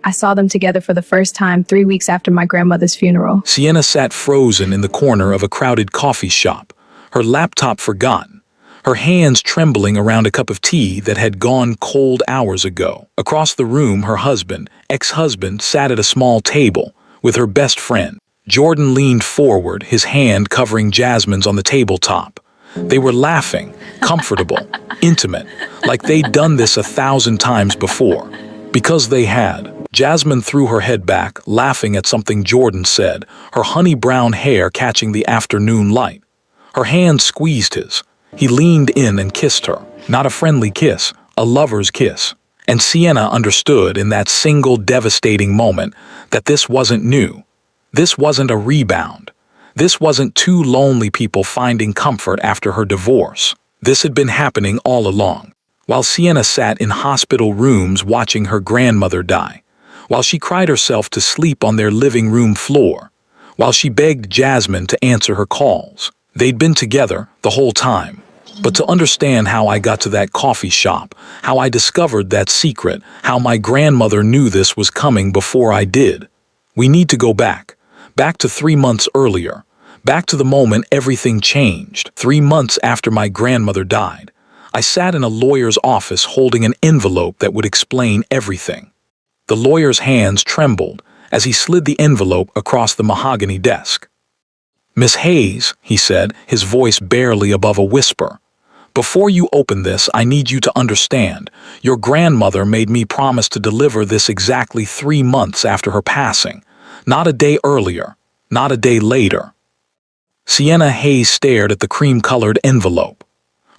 I saw them together for the first time 3 weeks after my grandmother's funeral. Sienna sat frozen in the corner of a crowded coffee shop, her laptop forgotten, her hands trembling around a cup of tea that had gone cold hours ago. Across the room, her husband, ex-husband, sat at a small table with her best friend. Jordan leaned forward, his hand covering Jasmine's on the tabletop. They were laughing, comfortable, intimate, like they'd done this 1,000 times before. Because they had. Jasmine threw her head back, laughing at something Jordan said, her honey-brown hair catching the afternoon light. Her hand squeezed his. He leaned in and kissed her. Not a friendly kiss, a lover's kiss. And Sienna understood in that single devastating moment that this wasn't new. This wasn't a rebound. This wasn't two lonely people finding comfort after her divorce. This had been happening all along. While Sienna sat in hospital rooms watching her grandmother die, while she cried herself to sleep on their living room floor, while she begged Jasmine to answer her calls. They'd been together the whole time. But to understand how I got to that coffee shop, how I discovered that secret, how my grandmother knew this was coming before I did, we need to go back to 3 months earlier, back to the moment everything changed. 3 months after my grandmother died, I sat in a lawyer's office holding an envelope that would explain everything. The lawyer's hands trembled as he slid the envelope across the mahogany desk. "Miss Hayes," he said, his voice barely above a whisper, "before you open this, I need you to understand. Your grandmother made me promise to deliver this exactly 3 months after her passing. Not a day earlier, not a day later." Sienna Hayes stared at the cream-colored envelope.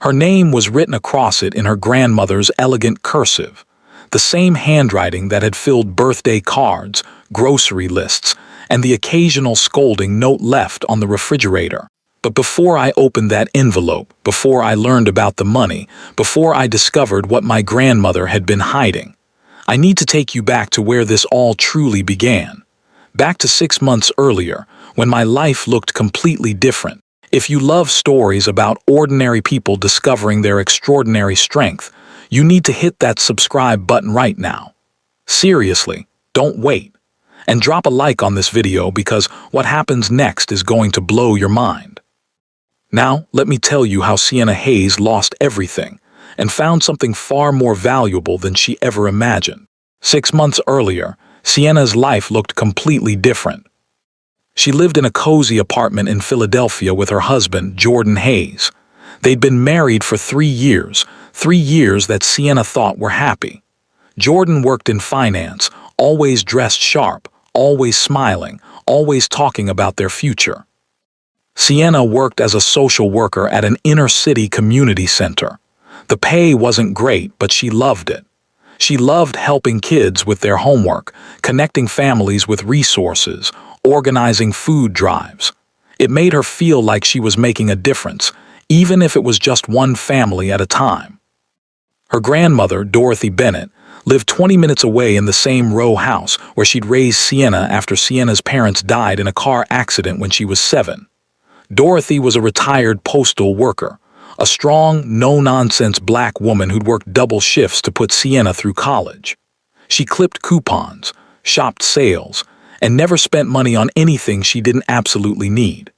Her name was written across it in her grandmother's elegant cursive, the same handwriting that had filled birthday cards, grocery lists, and the occasional scolding note left on the refrigerator. But before I opened that envelope, before I learned about the money, before I discovered what my grandmother had been hiding, I need to take you back to where this all truly began. Back to 6 months earlier, when my life looked completely different. If you love stories about ordinary people discovering their extraordinary strength, you need to hit that subscribe button right now. Seriously, don't wait. And drop a like on this video because what happens next is going to blow your mind. Now, let me tell you how Sienna Hayes lost everything and found something far more valuable than she ever imagined. 6 months earlier, Sienna's life looked completely different. She lived in a cozy apartment in Philadelphia with her husband, Jordan Hayes. They'd been married for 3 years, 3 years that Sienna thought were happy. Jordan worked in finance, always dressed sharp, always smiling, always talking about their future. Sienna worked as a social worker at an inner-city community center. The pay wasn't great, but she loved it. She loved helping kids with their homework, connecting families with resources, organizing food drives. It made her feel like she was making a difference, even if it was just one family at a time. Her grandmother, Dorothy Bennett, lived 20 minutes away in the same row house where she'd raised Sienna after Sienna's parents died in a car accident when she was 7. Dorothy was a retired postal worker, a strong, no-nonsense black woman who'd worked double shifts to put Sienna through college. She clipped coupons, shopped sales, and never spent money on anything she didn't absolutely need.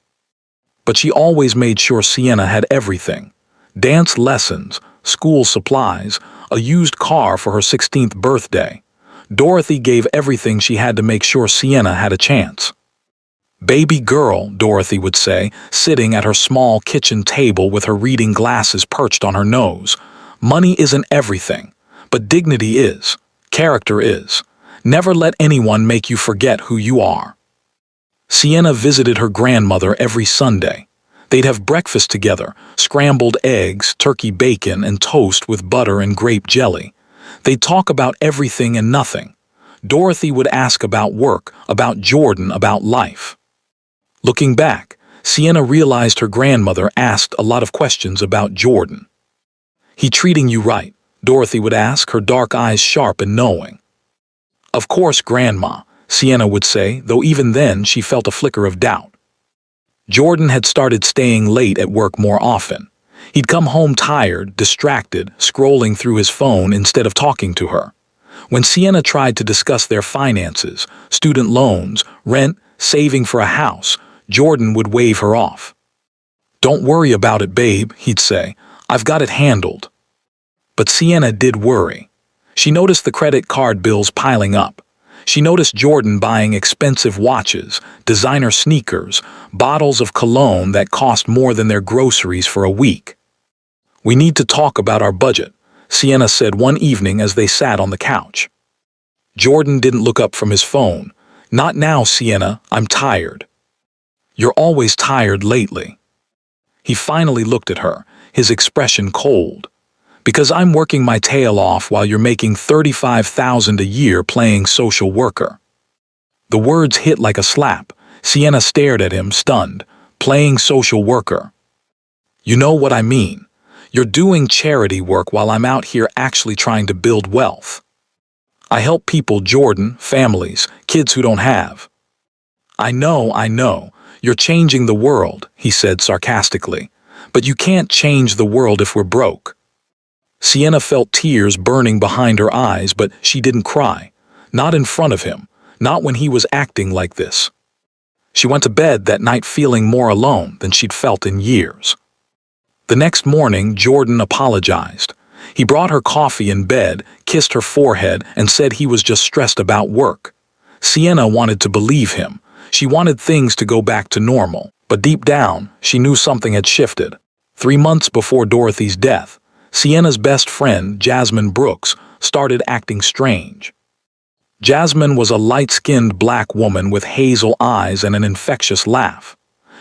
But she always made sure Sienna had everything: dance lessons, school supplies, a used car for her 16th birthday. Dorothy gave everything she had to make sure Sienna had a chance. "Baby girl," Dorothy would say, sitting at her small kitchen table with her reading glasses perched on her nose. "Money isn't everything, but dignity is. Character is. Never let anyone make you forget who you are." Sienna visited her grandmother every Sunday. They'd have breakfast together, scrambled eggs, turkey bacon, and toast with butter and grape jelly. They'd talk about everything and nothing. Dorothy would ask about work, about Jordan, about life. Looking back, Sienna realized her grandmother asked a lot of questions about Jordan. "He treating you right?" Dorothy would ask, her dark eyes sharp and knowing. "Of course, Grandma," Sienna would say, though even then she felt a flicker of doubt. Jordan had started staying late at work more often. He'd come home tired, distracted, scrolling through his phone instead of talking to her. When Sienna tried to discuss their finances, student loans, rent, saving for a house, Jordan would wave her off. "Don't worry about it, babe," he'd say. "I've got it handled." But Sienna did worry. She noticed the credit card bills piling up. She noticed Jordan buying expensive watches, designer sneakers, bottles of cologne that cost more than their groceries for a week. "We need to talk about our budget," Sienna said one evening as they sat on the couch. Jordan didn't look up from his phone. "Not now, Sienna, I'm tired." "You're always tired lately." He finally looked at her, his expression cold. "Because I'm working my tail off while you're making $35,000 a year playing social worker." The words hit like a slap. Sienna stared at him, stunned. "Playing social worker?" "You know what I mean. You're doing charity work while I'm out here actually trying to build wealth. I help people, Jordan, families, kids who don't have." I know. You're changing the world," he said sarcastically. "But you can't change the world if we're broke." Sienna felt tears burning behind her eyes, but she didn't cry. Not in front of him. Not when he was acting like this. She went to bed that night feeling more alone than she'd felt in years. The next morning, Jordan apologized. He brought her coffee in bed, kissed her forehead, and said he was just stressed about work. Sienna wanted to believe him. She wanted things to go back to normal. But deep down, she knew something had shifted. 3 months before Dorothy's death, Sienna's best friend, Jasmine Brooks, started acting strange. Jasmine was a light-skinned black woman with hazel eyes and an infectious laugh.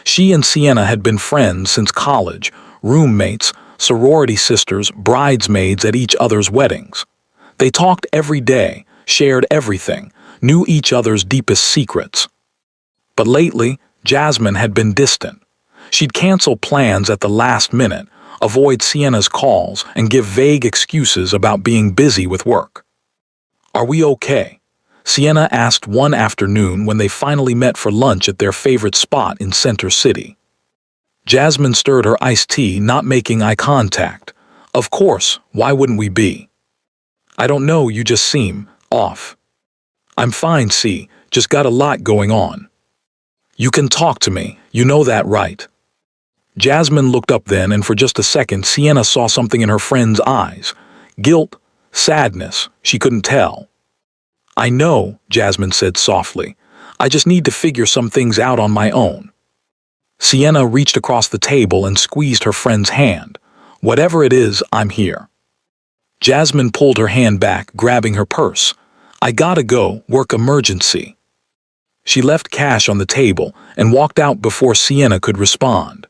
She and Sienna had been friends since college, roommates, sorority sisters, bridesmaids at each other's weddings. They talked every day, shared everything, knew each other's deepest secrets. But lately, Jasmine had been distant. She'd cancel plans at the last minute, avoid Sienna's calls, and give vague excuses about being busy with work. "Are we okay?" Sienna asked one afternoon when they finally met for lunch at their favorite spot in Center City. Jasmine stirred her iced tea, not making eye contact. "Of course, why wouldn't we be?" "I don't know, you just seem off." "I'm fine, see, just got a lot going on." "You can talk to me, you know that, right?" Jasmine looked up then, and for just a second Sienna saw something in her friend's eyes. Guilt, sadness, she couldn't tell. "I know," Jasmine said softly. "I just need to figure some things out on my own." Sienna reached across the table and squeezed her friend's hand. "Whatever it is, I'm here." Jasmine pulled her hand back, grabbing her purse. "I gotta go, work emergency." She left cash on the table and walked out before Sienna could respond.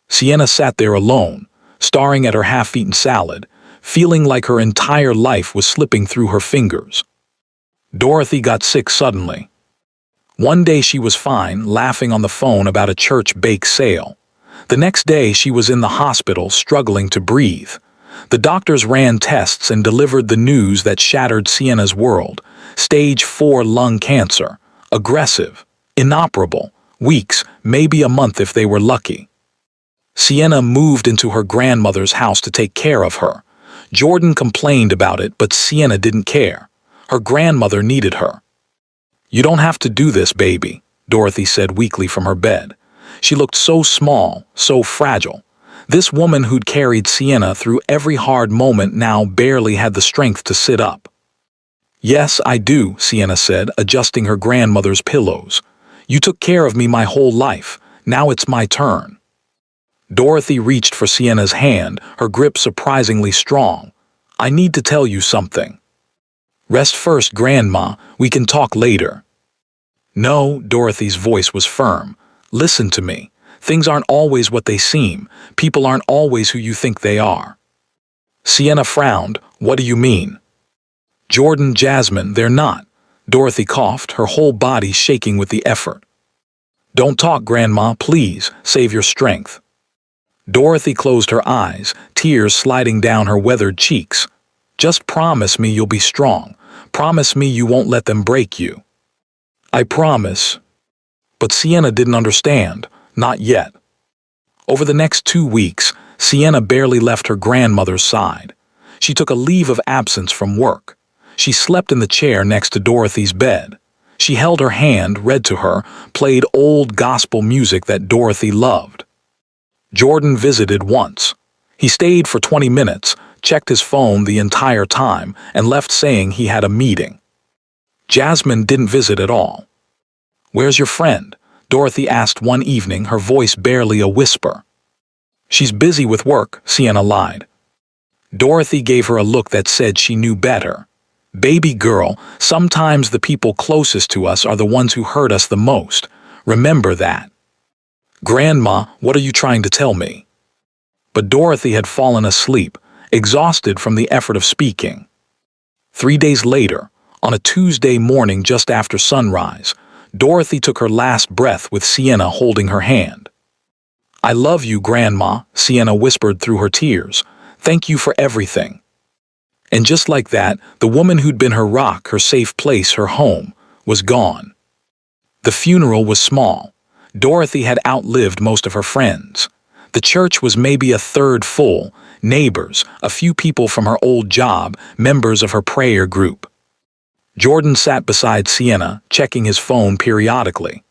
Sienna sat there alone, staring at her half-eaten salad, feeling like her entire life was slipping through her fingers. Dorothy got sick suddenly. One day she was fine, laughing on the phone about a church bake sale. The next day she was in the hospital, struggling to breathe. The doctors ran tests and delivered the news that shattered Sienna's world. Stage 4 lung cancer. Aggressive. Inoperable. Weeks, maybe a month if they were lucky. Sienna moved into her grandmother's house to take care of her. Jordan complained about it, but Sienna didn't care. Her grandmother needed her. "You don't have to do this, baby," Dorothy said weakly from her bed. She looked so small, so fragile. This woman who'd carried Sienna through every hard moment now barely had the strength to sit up. "Yes, I do," Sienna said, adjusting her grandmother's pillows. "You took care of me my whole life. Now it's my turn." Dorothy reached for Sienna's hand, her grip surprisingly strong. "I need to tell you something." "Rest first, Grandma. We can talk later." "No," Dorothy's voice was firm. "Listen to me. Things aren't always what they seem. People aren't always who you think they are." Sienna frowned. "What do you mean?" "Jordan, Jasmine, they're not." Dorothy coughed, her whole body shaking with the effort. "Don't talk, Grandma, please. Save your strength." Dorothy closed her eyes, tears sliding down her weathered cheeks. "Just promise me you'll be strong. Promise me you won't let them break you." "I promise." But Sienna didn't understand. Not yet. Over the next 2 weeks, Sienna barely left her grandmother's side. She took a leave of absence from work. She slept in the chair next to Dorothy's bed. She held her hand, read to her, played old gospel music that Dorothy loved. Jordan visited once. He stayed for 20 minutes, checked his phone the entire time, and left saying he had a meeting. Jasmine didn't visit at all. "Where's your friend?" Dorothy asked one evening, her voice barely a whisper. "She's busy with work," Sienna lied. Dorothy gave her a look that said she knew better. "Baby girl, sometimes the people closest to us are the ones who hurt us the most. Remember that." "Grandma, what are you trying to tell me?" But Dorothy had fallen asleep, exhausted from the effort of speaking. 3 days later, on a Tuesday morning just after sunrise, Dorothy took her last breath with Sienna holding her hand. "I love you, Grandma," Sienna whispered through her tears. "Thank you for everything." And just like that, the woman who'd been her rock, her safe place, her home, was gone. The funeral was small. Dorothy had outlived most of her friends. The church was maybe a third full, neighbors, a few people from her old job, members of her prayer group. Jordan sat beside Sienna, checking his phone periodically.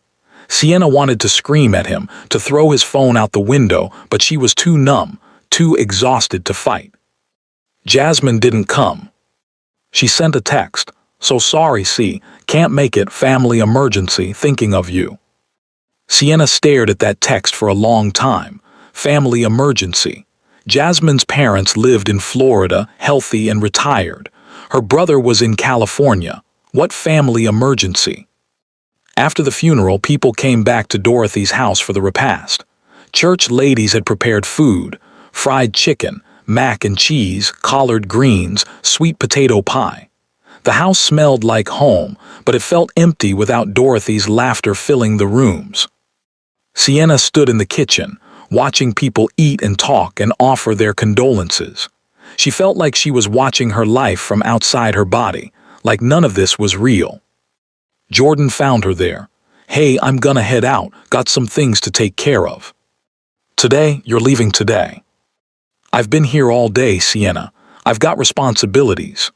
Sienna wanted to scream at him, to throw his phone out the window, but she was too numb, too exhausted to fight. Jasmine didn't come. She sent a text. "So sorry, C. Can't make it, family emergency, thinking of you." Sienna stared at that text for a long time. Family emergency. Jasmine's parents lived in Florida, healthy and retired. Her brother was in California. What family emergency? After the funeral, people came back to Dorothy's house for the repast. Church ladies had prepared food: fried chicken, mac and cheese, collard greens, sweet potato pie. The house smelled like home, but it felt empty without Dorothy's laughter filling the rooms. Sienna stood in the kitchen, watching people eat and talk and offer their condolences. She felt like she was watching her life from outside her body, like none of this was real. Jordan found her there. "Hey, I'm gonna head out, got some things to take care of." "Today? You're leaving today?" "I've been here all day, Sienna. I've got responsibilities."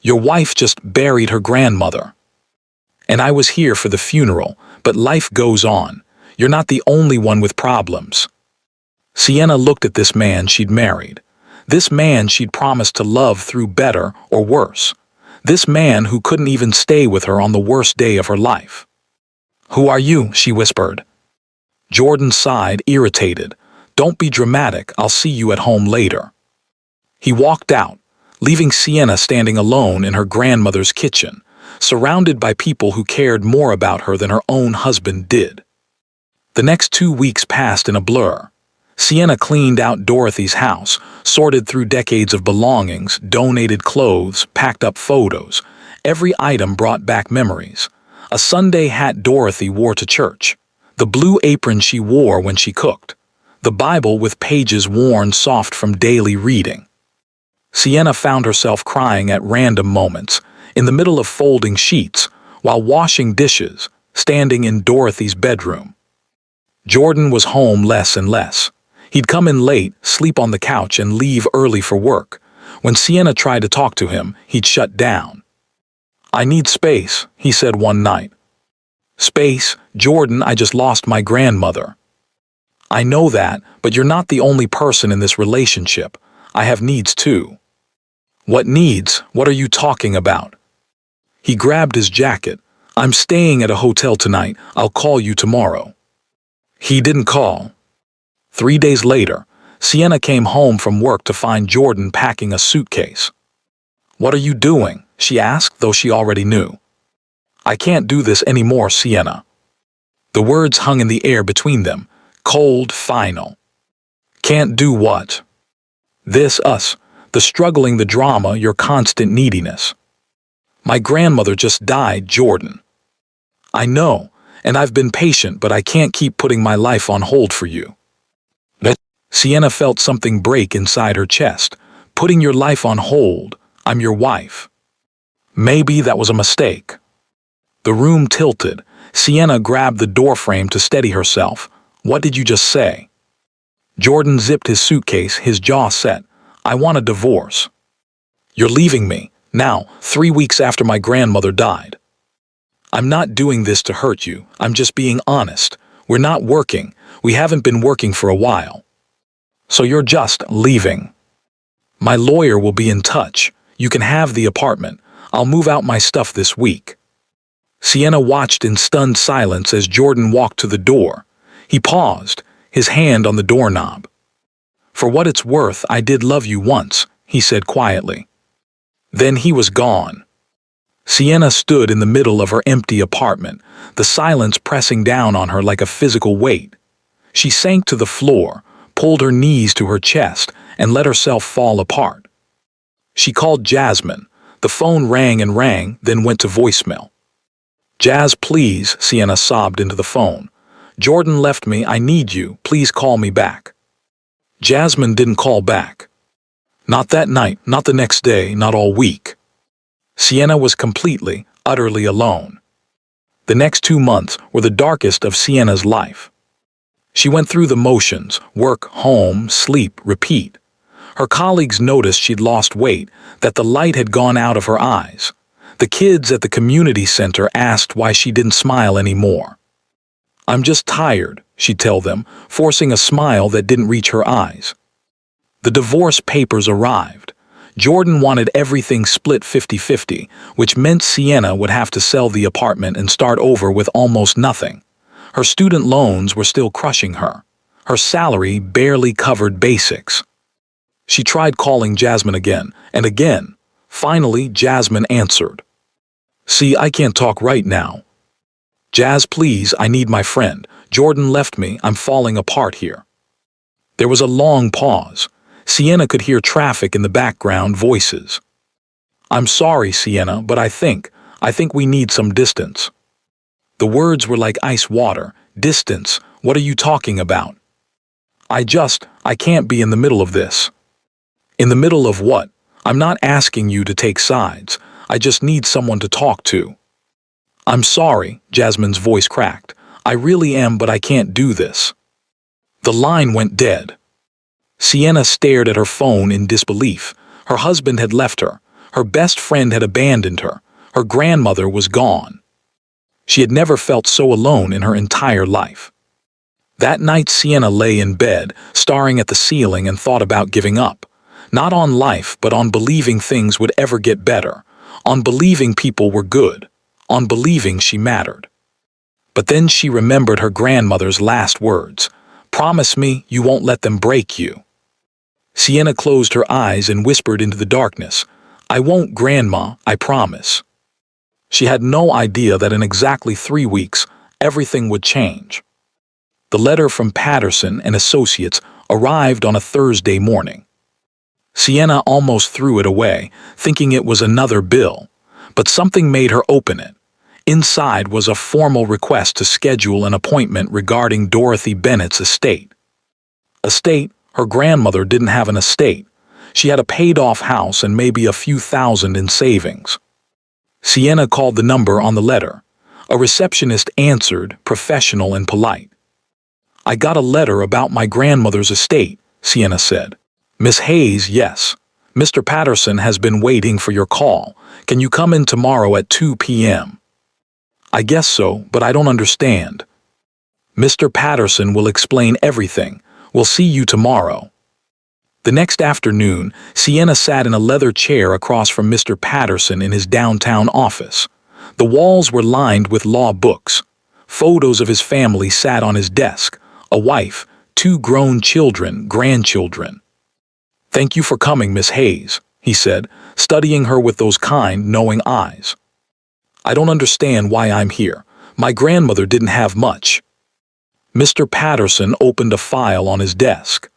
"Your wife just buried her grandmother." "And I was here for the funeral, but life goes on. You're not the only one with problems." Sienna looked at this man she'd married. This man she'd promised to love through better or worse. This man who couldn't even stay with her on the worst day of her life. "Who are you?" she whispered. Jordan sighed, irritated. "Don't be dramatic, I'll see you at home later." He walked out, leaving Sienna standing alone in her grandmother's kitchen, surrounded by people who cared more about her than her own husband did. The next 2 weeks passed in a blur. Sienna cleaned out Dorothy's house, sorted through decades of belongings, donated clothes, packed up photos. Every item brought back memories. A Sunday hat Dorothy wore to church. The blue apron she wore when she cooked. The Bible with pages worn soft from daily reading. Sienna found herself crying at random moments, in the middle of folding sheets, while washing dishes, standing in Dorothy's bedroom. Jordan was home less and less. He'd come in late, sleep on the couch, and leave early for work. When Sienna tried to talk to him, he'd shut down. "I need space," he said one night. "Space? Jordan, I just lost my grandmother." "I know that, but you're not the only person in this relationship. I have needs too." "What needs? What are you talking about?" He grabbed his jacket. "I'm staying at a hotel tonight. I'll call you tomorrow." He didn't call. 3 days later, Sienna came home from work to find Jordan packing a suitcase. "What are you doing?" she asked, though she already knew. "I can't do this anymore, Sienna." The words hung in the air between them, cold, final. "Can't do what?" "This, us, the struggling, the drama, your constant neediness." "My grandmother just died, Jordan." "I know, and I've been patient, but I can't keep putting my life on hold for you." Sienna felt something break inside her chest. "Putting your life on hold? I'm your wife." Maybe that was a mistake. The room tilted. Sienna grabbed the doorframe to steady herself. "What did you just say?" Jordan zipped his suitcase, his jaw set. "I want a divorce." "You're leaving me. Now, 3 weeks after my grandmother died. I'm not doing this to hurt you. I'm just being honest. We're not working. We haven't been working for a while. So you're just leaving. My lawyer will be in touch. You can have the apartment. I'll move out my stuff this week. Sienna watched in stunned silence as Jordan walked to the door. He paused, his hand on the doorknob. For what it's worth, I did love you once, he said quietly. Then he was gone. Sienna stood in the middle of her empty apartment, the silence pressing down on her like a physical weight. She sank to the floor, pulled her knees to her chest, and let herself fall apart. She called Jasmine. The phone rang and rang, then went to voicemail. Jazz, please, Sienna sobbed into the phone. Jordan left me. I need you. Please call me back. Jasmine didn't call back. Not that night, not the next day, not all week. Sienna was completely, utterly alone. The next 2 months were the darkest of Sienna's life. She went through the motions, work, home, sleep, repeat. Her colleagues noticed she'd lost weight, that the light had gone out of her eyes. The kids at the community center asked why she didn't smile anymore. I'm just tired, she'd tell them, forcing a smile that didn't reach her eyes. The divorce papers arrived. Jordan wanted everything split 50-50, which meant Sienna would have to sell the apartment and start over with almost nothing. Her student loans were still crushing her. Her salary barely covered basics. She tried calling Jasmine again and again. Finally, Jasmine answered. See, I can't talk right now. Jazz, please, I need my friend. Jordan left me. I'm falling apart here. There was a long pause. Sienna could hear traffic in the background, voices. I'm sorry, Sienna, but I think we need some distance. The words were like ice water. Distance, what are you talking about? I can't be in the middle of this. In the middle of what? I'm not asking you to take sides. I just need someone to talk to. I'm sorry, Jasmine's voice cracked. I really am, but I can't do this. The line went dead. Sienna stared at her phone in disbelief. Her husband had left her. Her best friend had abandoned her. Her grandmother was gone. She had never felt so alone in her entire life. That night Sienna lay in bed, staring at the ceiling, and thought about giving up. Not on life, but on believing things would ever get better. On believing people were good. On believing she mattered. But then she remembered her grandmother's last words. Promise me you won't let them break you. Sienna closed her eyes and whispered into the darkness. I won't, Grandma, I promise. She had no idea that in exactly 3 weeks, everything would change. The letter from Patterson and Associates arrived on a Thursday morning. Sienna almost threw it away, thinking it was another bill, but something made her open it. Inside was a formal request to schedule an appointment regarding Dorothy Bennett's estate. Estate? Her grandmother didn't have an estate. She had a paid-off house and maybe a few thousand in savings. Sienna called the number on the letter. A receptionist answered, professional and polite. I got a letter about my grandmother's estate, Sienna said. Miss Hayes, yes. Mr. Patterson has been waiting for your call. Can you come in tomorrow at 2 p.m.? I guess so, but I don't understand. Mr. Patterson will explain everything. We'll see you tomorrow. The next afternoon, Sienna sat in a leather chair across from Mr. Patterson in his downtown office. The walls were lined with law books. Photos of his family sat on his desk. A wife, 2 grown children, grandchildren. Thank you for coming, Miss Hayes, he said, studying her with those kind, knowing eyes. I don't understand why I'm here. My grandmother didn't have much. Mr. Patterson opened a file on his desk.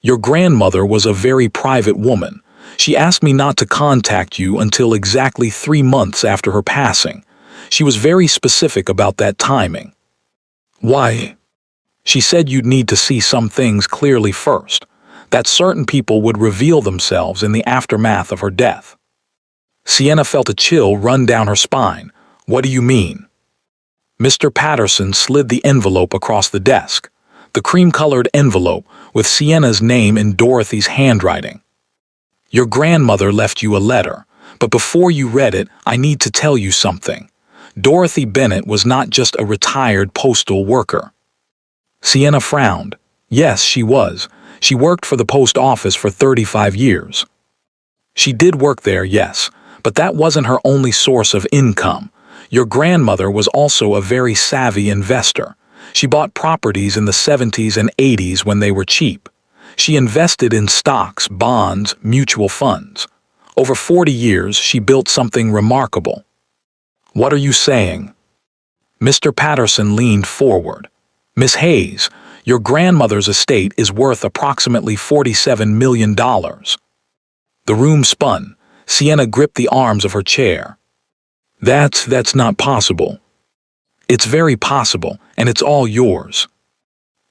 Your grandmother was a very private woman. She asked me not to contact you until exactly 3 months after her passing. She was very specific about that timing. Why? She said you'd need to see some things clearly first, that certain people would reveal themselves in the aftermath of her death. Sienna felt a chill run down her spine. What do you mean? Mr. Patterson slid the envelope across the desk, the cream-colored envelope with Sienna's name in Dorothy's handwriting. Your grandmother left you a letter, But before you read it, I need to tell you something. Dorothy Bennett was not just a retired postal worker. Sienna frowned. Yes, she was. She worked for the post office for 35 years. She did work there, yes, but that wasn't her only source of income. Your grandmother was also a very savvy investor. She bought properties in the 70s and 80s when they were cheap. She invested in stocks, bonds, mutual funds. Over 40 years, she built something remarkable. What are you saying? Mr. Patterson leaned forward. Miss Hayes, your grandmother's estate is worth approximately $47 million. The room spun. Sienna gripped the arms of her chair. That's not possible. It's very possible, and it's all yours.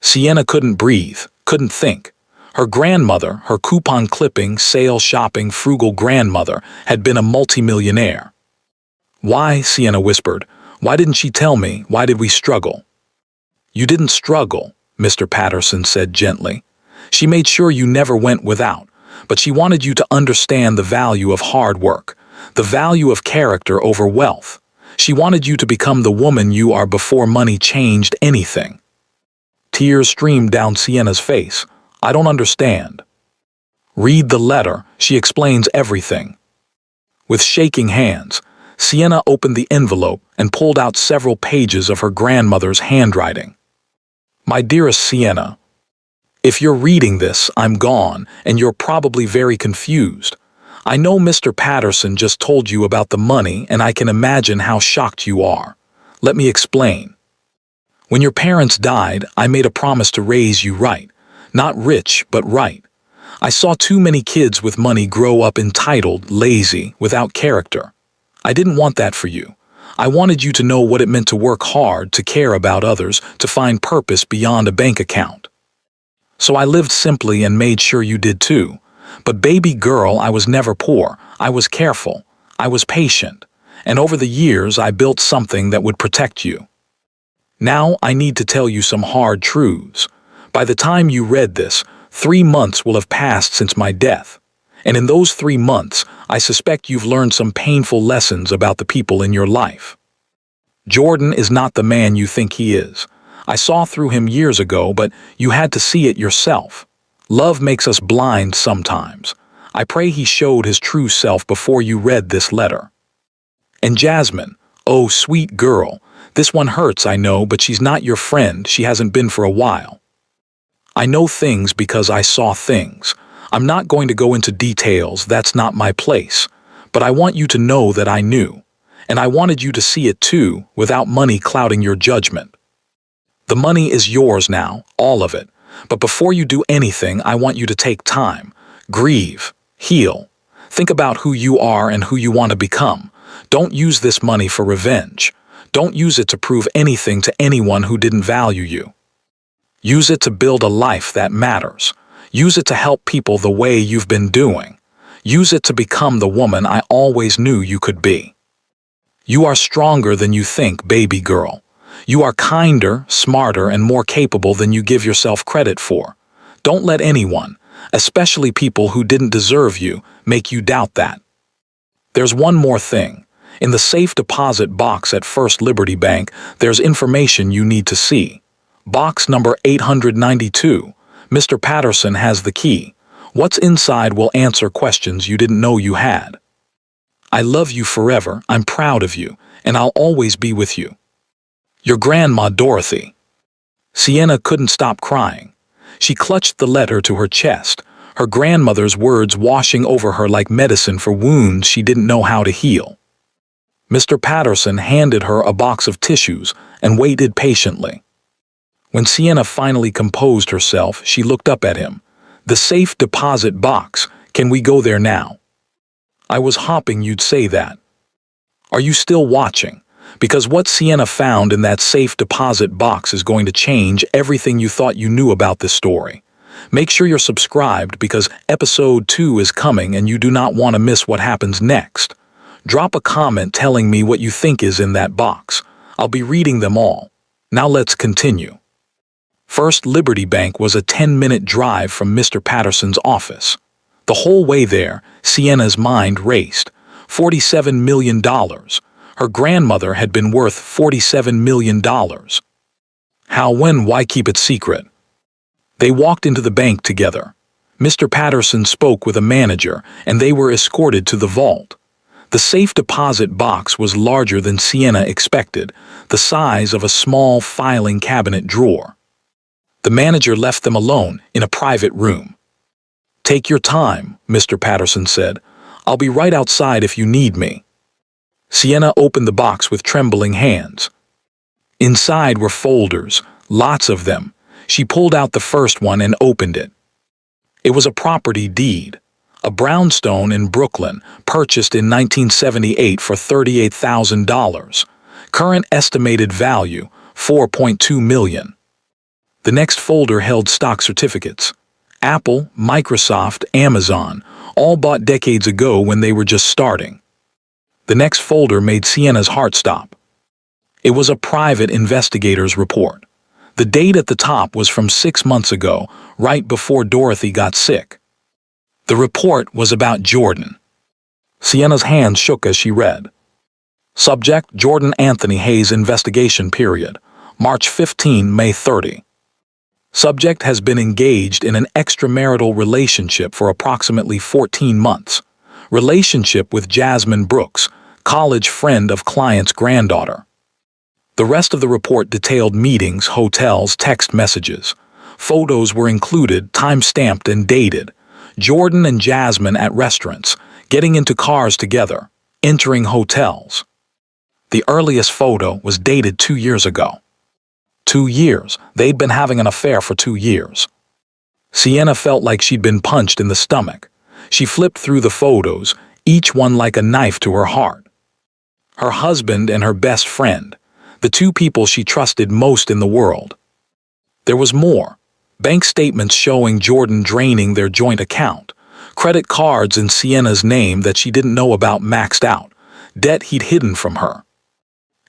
Sienna couldn't breathe, couldn't think. Her grandmother, her coupon-clipping, sale-shopping, frugal grandmother, had been a multimillionaire. Why, Sienna whispered, why didn't she tell me? Why did we struggle? You didn't struggle, Mr. Patterson said gently. She made sure you never went without, but she wanted you to understand the value of hard work, the value of character over wealth. She wanted you to become the woman you are before money changed anything. Tears streamed down Sienna's face. I don't understand. Read the letter. She explains everything. With shaking hands, Sienna opened the envelope and pulled out several pages of her grandmother's handwriting. My dearest Sienna, if you're reading this, I'm gone, and you're probably very confused. I know Mr. Patterson just told you about the money, and I can imagine how shocked you are. Let me explain. When your parents died, I made a promise to raise you right. Not rich, but right. I saw too many kids with money grow up entitled, lazy, without character. I didn't want that for you. I wanted you to know what it meant to work hard, to care about others, to find purpose beyond a bank account. So I lived simply and made sure you did too. But baby girl, I was never poor. I was careful. I was patient. And over the years, I built something that would protect you. Now I need to tell you some hard truths. By the time you read this, 3 months will have passed since my death. And in those 3 months, I suspect you've learned some painful lessons about the people in your life. Jordan is not the man you think he is. I saw through him years ago, but you had to see it yourself. Love makes us blind sometimes. I pray he showed his true self before you read this letter. And Jasmine, oh sweet girl, this one hurts, I know, but she's not your friend. She hasn't been for a while. I know things because I saw things. I'm not going to go into details, that's not my place. But I want you to know that I knew. And I wanted you to see it too, without money clouding your judgment. The money is yours now, all of it. But before you do anything, I want you to take time. Grieve. Heal. Think about who you are and who you want to become. Don't use this money for revenge. Don't use it to prove anything to anyone who didn't value you. Use it to build a life that matters. Use it to help people the way you've been doing. Use it to become the woman I always knew you could be. You are stronger than you think, baby girl. You are kinder, smarter, and more capable than you give yourself credit for. Don't let anyone, especially people who didn't deserve you, make you doubt that. There's one more thing. In the safe deposit box at First Liberty Bank, there's information you need to see. Box number 892. Mr. Patterson has the key. What's inside will answer questions you didn't know you had. I love you forever, I'm proud of you, and I'll always be with you. Your grandma Dorothy. Sienna couldn't stop crying. She clutched the letter to her chest, her grandmother's words washing over her like medicine for wounds she didn't know how to heal. Mr. Patterson handed her a box of tissues and waited patiently. When Sienna finally composed herself, she looked up at him. The safe deposit box, can we go there now? I was hoping you'd say that. Are you still watching? Because what Sienna found in that safe deposit box is going to change everything you thought you knew about this story. Make sure you're subscribed because episode 2 is coming and you do not want to miss what happens next. Drop a comment telling me what you think is in that box. I'll be reading them all. Now let's continue. First Liberty Bank was a 10-minute drive from Mr. Patterson's office. The whole way there, Sienna's mind raced. $47 million. Her grandmother had been worth $47 million. How, when, why keep it secret? They walked into the bank together. Mr. Patterson spoke with a manager, and they were escorted to the vault. The safe deposit box was larger than Sienna expected, the size of a small filing cabinet drawer. The manager left them alone in a private room. "Take your time," Mr. Patterson said. "I'll be right outside if you need me." Sienna opened the box with trembling hands. Inside were folders, lots of them. She pulled out the first one and opened it. It was a property deed, a brownstone in Brooklyn, purchased in 1978 for $38,000. Current estimated value, $4.2 million. The next folder held stock certificates. Apple, Microsoft, Amazon, all bought decades ago when they were just starting. The next folder made Sienna's heart stop. It was a private investigator's report. The date at the top was from 6 months ago, right before Dorothy got sick. The report was about Jordan. Sienna's hands shook as she read. Subject: Jordan Anthony Hayes investigation period. March 15, May 30. Subject has been engaged in an extramarital relationship for approximately 14 months. Relationship with Jasmine Brooks, college friend of client's granddaughter. The rest of the report detailed meetings, hotels, text messages. Photos were included, time-stamped and dated. Jordan and Jasmine at restaurants, getting into cars together, entering hotels. The earliest photo was dated 2 years ago. 2 years. They'd been having an affair for 2 years. Sienna felt like she'd been punched in the stomach. She flipped through the photos, each one like a knife to her heart. Her husband and her best friend, the two people she trusted most in the world. There was more. Bank statements showing Jordan draining their joint account. Credit cards in Sienna's name that she didn't know about maxed out. Debt he'd hidden from her.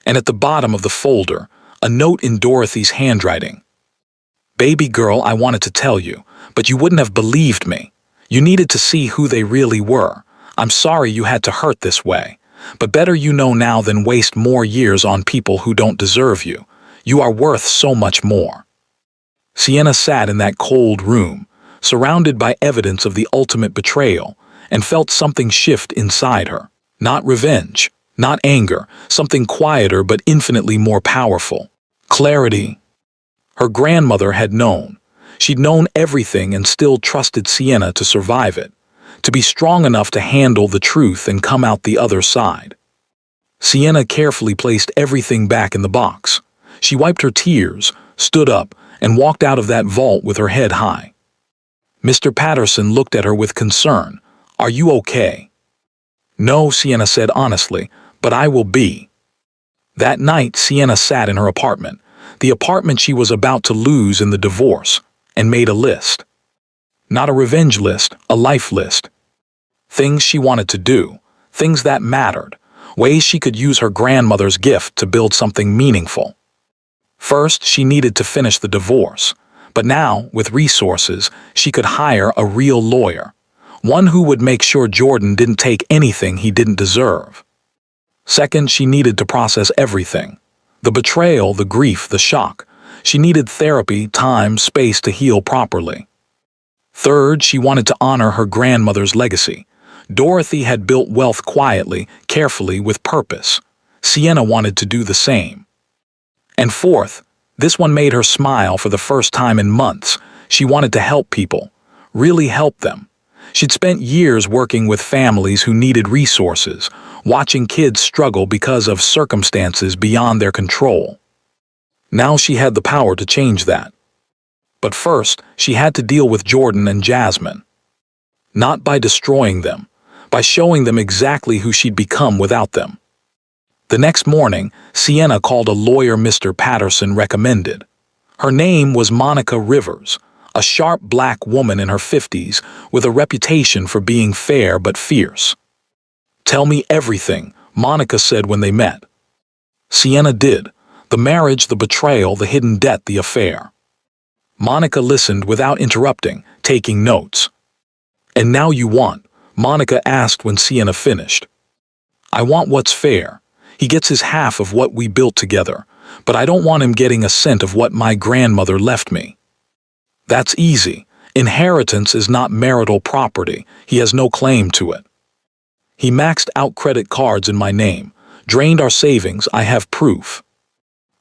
And at the bottom of the folder, a note in Dorothy's handwriting. Baby girl, I wanted to tell you, but you wouldn't have believed me. You needed to see who they really were. I'm sorry you had to hurt this way. But better you know now than waste more years on people who don't deserve you. You are worth so much more. Sienna sat in that cold room, surrounded by evidence of the ultimate betrayal, and felt something shift inside her. Not revenge, not anger, something quieter but infinitely more powerful. Clarity. Her grandmother had known. She'd known everything and still trusted Sienna to survive it, to be strong enough to handle the truth and come out the other side. Sienna carefully placed everything back in the box. She wiped her tears, stood up, and walked out of that vault with her head high. Mr. Patterson looked at her with concern. Are you okay? No, Sienna said honestly, but I will be. That night, Sienna sat in her apartment, the apartment she was about to lose in the divorce, and made a list. Not a revenge list, a life list. Things she wanted to do, things that mattered, ways she could use her grandmother's gift to build something meaningful. First, she needed to finish the divorce, but now, with resources, she could hire a real lawyer, one who would make sure Jordan didn't take anything he didn't deserve. Second, she needed to process everything. The betrayal, the grief, the shock. She needed therapy, time, space to heal properly. Third, she wanted to honor her grandmother's legacy. Dorothy had built wealth quietly, carefully, with purpose. Sienna wanted to do the same. And fourth, this one made her smile for the first time in months. She wanted to help people, really help them. She'd spent years working with families who needed resources, watching kids struggle because of circumstances beyond their control. Now she had the power to change that. But first, she had to deal with Jordan and Jasmine. Not by destroying them, by showing them exactly who she'd become without them. The next morning, Sienna called a lawyer Mr. Patterson recommended. Her name was Monica Rivers, a sharp black woman in her 50s with a reputation for being fair but fierce. Tell me everything, Monica said when they met. Sienna did. The marriage, the betrayal, the hidden debt, the affair. Monica listened without interrupting, taking notes. And now you want? Monica asked when Sienna finished. I want what's fair. He gets his half of what we built together, but I don't want him getting a cent of what my grandmother left me. That's easy. Inheritance is not marital property. He has no claim to it. He maxed out credit cards in my name, drained our savings. I have proof.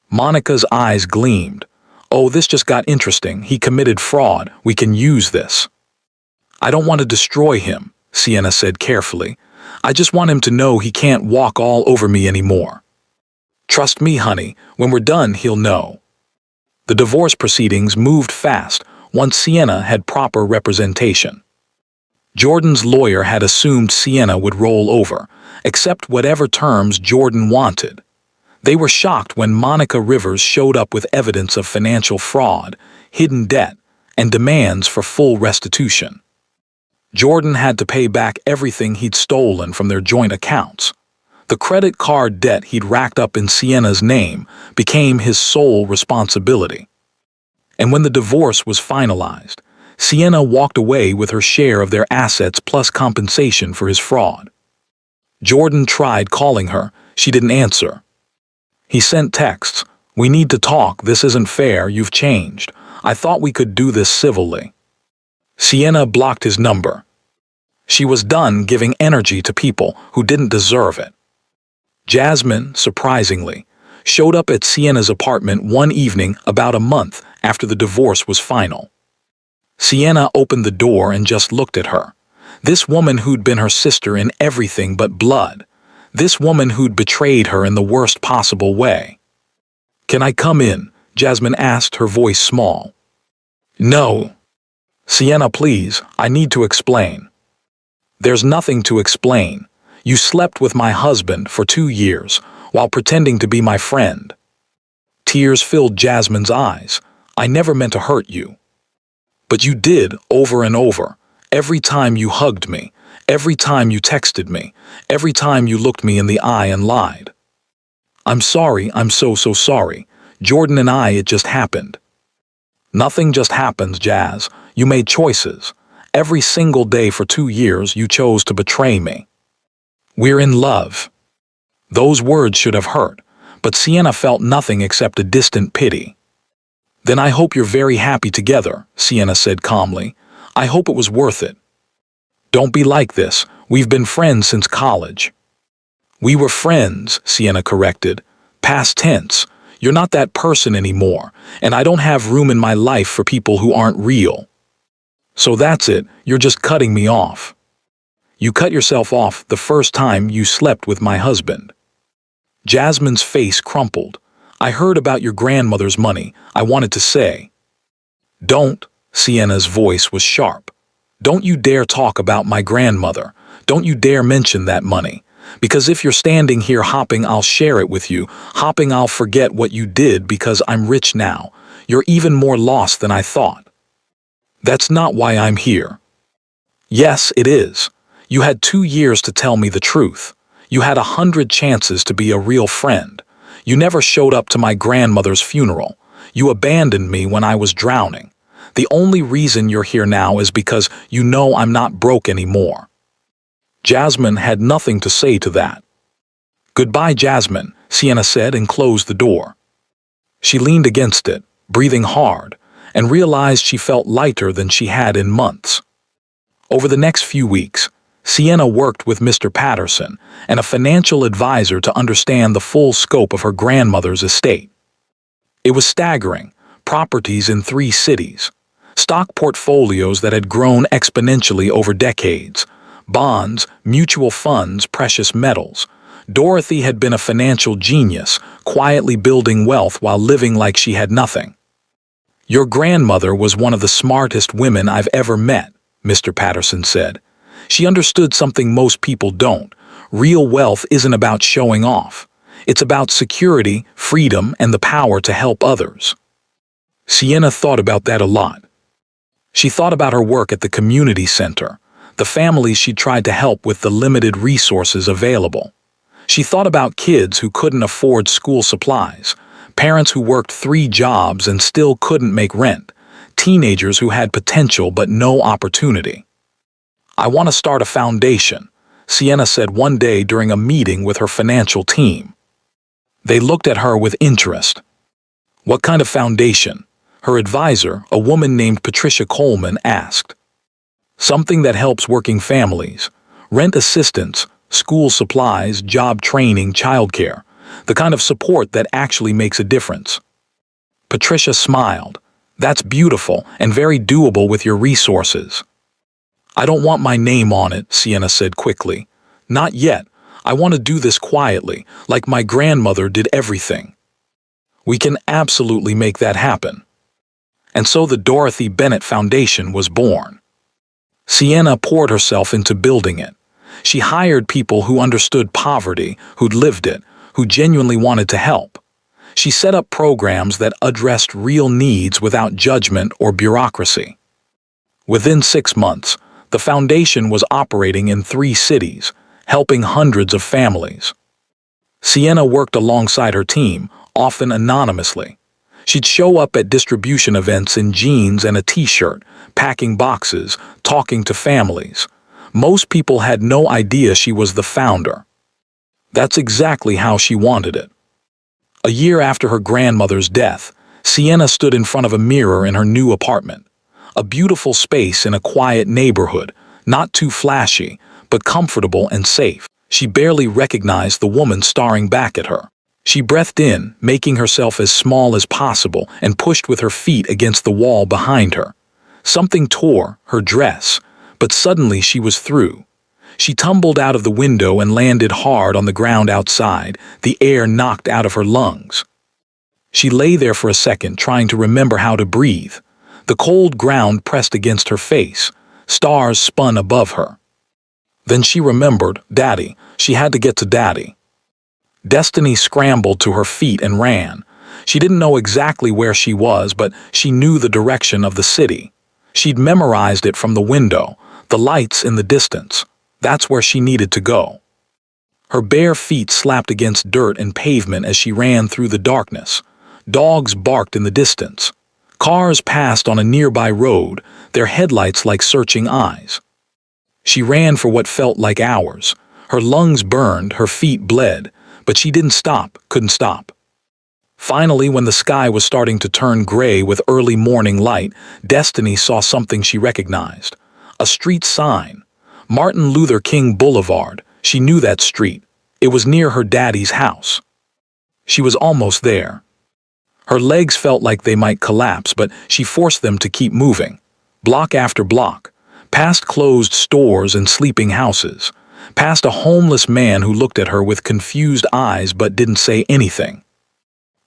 Monica's eyes gleamed. Oh, this just got interesting. He committed fraud. We can use this. I don't want to destroy him, Sienna said carefully. I just want him to know he can't walk all over me anymore. Trust me, honey, when we're done, he'll know. The divorce proceedings moved fast once Sienna had proper representation. Jordan's lawyer had assumed Sienna would roll over, accept whatever terms Jordan wanted. They were shocked when Monica Rivers showed up with evidence of financial fraud, hidden debt, and demands for full restitution. Jordan had to pay back everything he'd stolen from their joint accounts. The credit card debt he'd racked up in Sienna's name became his sole responsibility. And when the divorce was finalized, Sienna walked away with her share of their assets plus compensation for his fraud. Jordan tried calling her. She didn't answer. He sent texts. We need to talk. This isn't fair. You've changed. I thought we could do this civilly. Sienna blocked his number. She was done giving energy to people who didn't deserve it. Jasmine, surprisingly, showed up at Sienna's apartment one evening about a month after the divorce was final. Sienna opened the door and just looked at her. This woman who'd been her sister in everything but blood. This woman who'd betrayed her in the worst possible way. Can I come in? Jasmine asked, her voice small. No. Sienna, please, I need to explain. There's nothing to explain. You slept with my husband for 2 years while pretending to be my friend. Tears filled Jasmine's eyes. I never meant to hurt you. But you did over and over. Every time you hugged me, every time you texted me, every time you looked me in the eye and lied. I'm sorry, I'm so sorry. Jordan and I, it just happened. Nothing just happens, Jazz. You made choices. Every single day for 2 years you chose to betray me. We're in love. Those words should have hurt, but Sienna felt nothing except a distant pity. Then I hope you're very happy together, Sienna said calmly. I hope it was worth it. Don't be like this. We've been friends since college. We were friends, Sienna corrected. Past tense. You're not that person anymore, and I don't have room in my life for people who aren't real. So that's it, you're just cutting me off. You cut yourself off the first time you slept with my husband. Jasmine's face crumpled. I heard about your grandmother's money, I wanted to say. Don't, Sienna's voice was sharp. Don't you dare talk about my grandmother. Don't you dare mention that money. Because if you're standing here hopping, I'll share it with you. Hopping, I'll forget what you did because I'm rich now. You're even more lost than I thought. That's not why I'm here. Yes, it is. You had 2 years to tell me the truth. You had 100 chances to be a real friend. You never showed up to my grandmother's funeral. You abandoned me when I was drowning. The only reason you're here now is because you know I'm not broke anymore. Jasmine had nothing to say to that. Goodbye, Jasmine, Sienna said and closed the door. She leaned against it, breathing hard, and realized she felt lighter than she had in months. Over the next few weeks, Sienna worked with Mr. Patterson and a financial advisor to understand the full scope of her grandmother's estate. It was staggering, properties in 3 cities, stock portfolios that had grown exponentially over decades, bonds, mutual funds, precious metals. Dorothy had been a financial genius, quietly building wealth while living like she had nothing. Your grandmother was one of the smartest women I've ever met, Mr. Patterson said. She understood something most people don't. Real wealth isn't about showing off. It's about security, freedom, and the power to help others. Sienna thought about that a lot. She thought about her work at the community center, the families she tried to help with the limited resources available. She thought about kids who couldn't afford school supplies, parents who worked 3 jobs and still couldn't make rent, teenagers who had potential but no opportunity. I want to start a foundation, Sienna said one day during a meeting with her financial team. They looked at her with interest. What kind of foundation? Her advisor, a woman named Patricia Coleman, asked. Something that helps working families, rent assistance, school supplies, job training, childcare, the kind of support that actually makes a difference. Patricia smiled. That's beautiful and very doable with your resources. I don't want my name on it, Sienna said quickly. Not yet. I want to do this quietly, like my grandmother did everything. We can absolutely make that happen. And so the Dorothy Bennett Foundation was born. Sienna poured herself into building it. She hired people who understood poverty, who'd lived it, who genuinely wanted to help. She set up programs that addressed real needs without judgment or bureaucracy. Within 6 months, the foundation was operating in 3 cities, helping hundreds of families. Sienna worked alongside her team, often anonymously. She'd show up at distribution events in jeans and a t-shirt, packing boxes, talking to families. Most people had no idea she was the founder. That's exactly how she wanted it. A year after her grandmother's death, Sienna stood in front of a mirror in her new apartment. A beautiful space in a quiet neighborhood, not too flashy, but comfortable and safe. She barely recognized the woman staring back at her. She breathed in, making herself as small as possible, and pushed with her feet against the wall behind her. Something tore her dress, but suddenly she was through. She tumbled out of the window and landed hard on the ground outside, the air knocked out of her lungs. She lay there for a second, trying to remember how to breathe. The cold ground pressed against her face. Stars spun above her. Then she remembered Daddy. She had to get to Daddy. Destiny scrambled to her feet and ran. She didn't know exactly where she was, but she knew the direction of the city. She'd memorized it from the window, the lights in the distance. That's where she needed to go. Her bare feet slapped against dirt and pavement as she ran through the darkness. Dogs barked in the distance. Cars passed on a nearby road, their headlights like searching eyes. She ran for what felt like hours. Her lungs burned, her feet bled, but she didn't stop, couldn't stop. Finally, when the sky was starting to turn gray with early morning light, Destiny saw something she recognized. A street sign. Martin Luther King Boulevard. She knew that street. It was near her daddy's house. She was almost there. Her legs felt like they might collapse, but she forced them to keep moving. Block after block. Past closed stores and sleeping houses. Past a homeless man who looked at her with confused eyes but didn't say anything.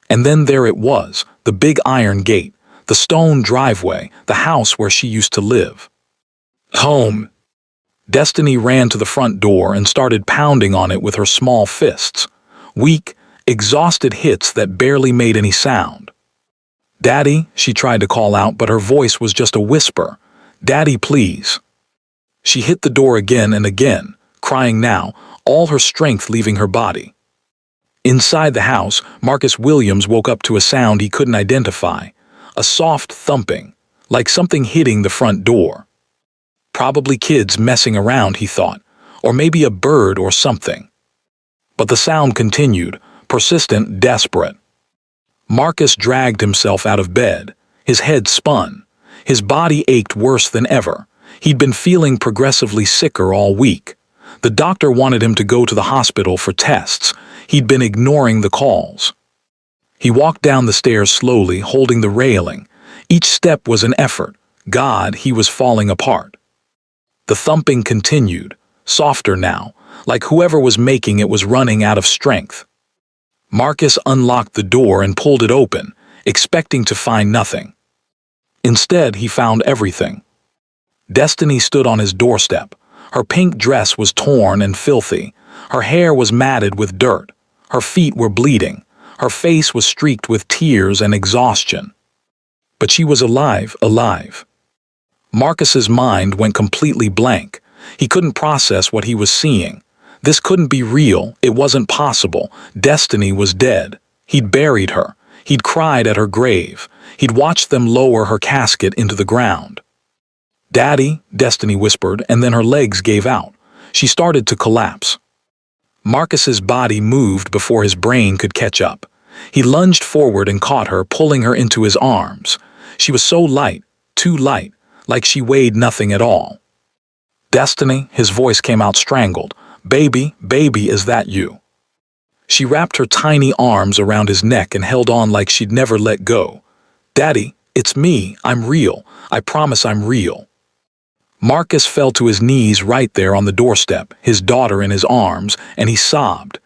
And then there it was, the big iron gate, the stone driveway, the house where she used to live. Home. Destiny ran to the front door and started pounding on it with her small fists. Weak, exhausted hits that barely made any sound. Daddy, she tried to call out, but her voice was just a whisper. Daddy, please. She hit the door again and again, crying now, all her strength leaving her body. Inside the house, Marcus Williams woke up to a sound he couldn't identify. A soft thumping, like something hitting the front door. Probably kids messing around, he thought, or maybe a bird or something. But the sound continued, persistent, desperate. Marcus dragged himself out of bed. His head spun. His body ached worse than ever. He'd been feeling progressively sicker all week. The doctor wanted him to go to the hospital for tests. He'd been ignoring the calls. He walked down the stairs slowly, holding the railing. Each step was an effort. God, he was falling apart. The thumping continued, softer now, like whoever was making it was running out of strength. Marcus unlocked the door and pulled it open, expecting to find nothing. Instead, he found everything. Destiny stood on his doorstep. Her pink dress was torn and filthy. Her hair was matted with dirt. Her feet were bleeding. Her face was streaked with tears and exhaustion. But she was alive, alive. Marcus's mind went completely blank. He couldn't process what he was seeing. This couldn't be real. It wasn't possible. Destiny was dead. He'd buried her. He'd cried at her grave. He'd watched them lower her casket into the ground. Daddy, Destiny whispered, and then her legs gave out. She started to collapse. Marcus's body moved before his brain could catch up. He lunged forward and caught her, pulling her into his arms. She was so light, too light, like she weighed nothing at all. "Destiny," his voice came out strangled. "Baby, baby, is that you?" She wrapped her tiny arms around his neck and held on like she'd never let go. "Daddy, it's me. I'm real. I promise I'm real." Marcus fell to his knees right there on the doorstep, his daughter in his arms, and he sobbed.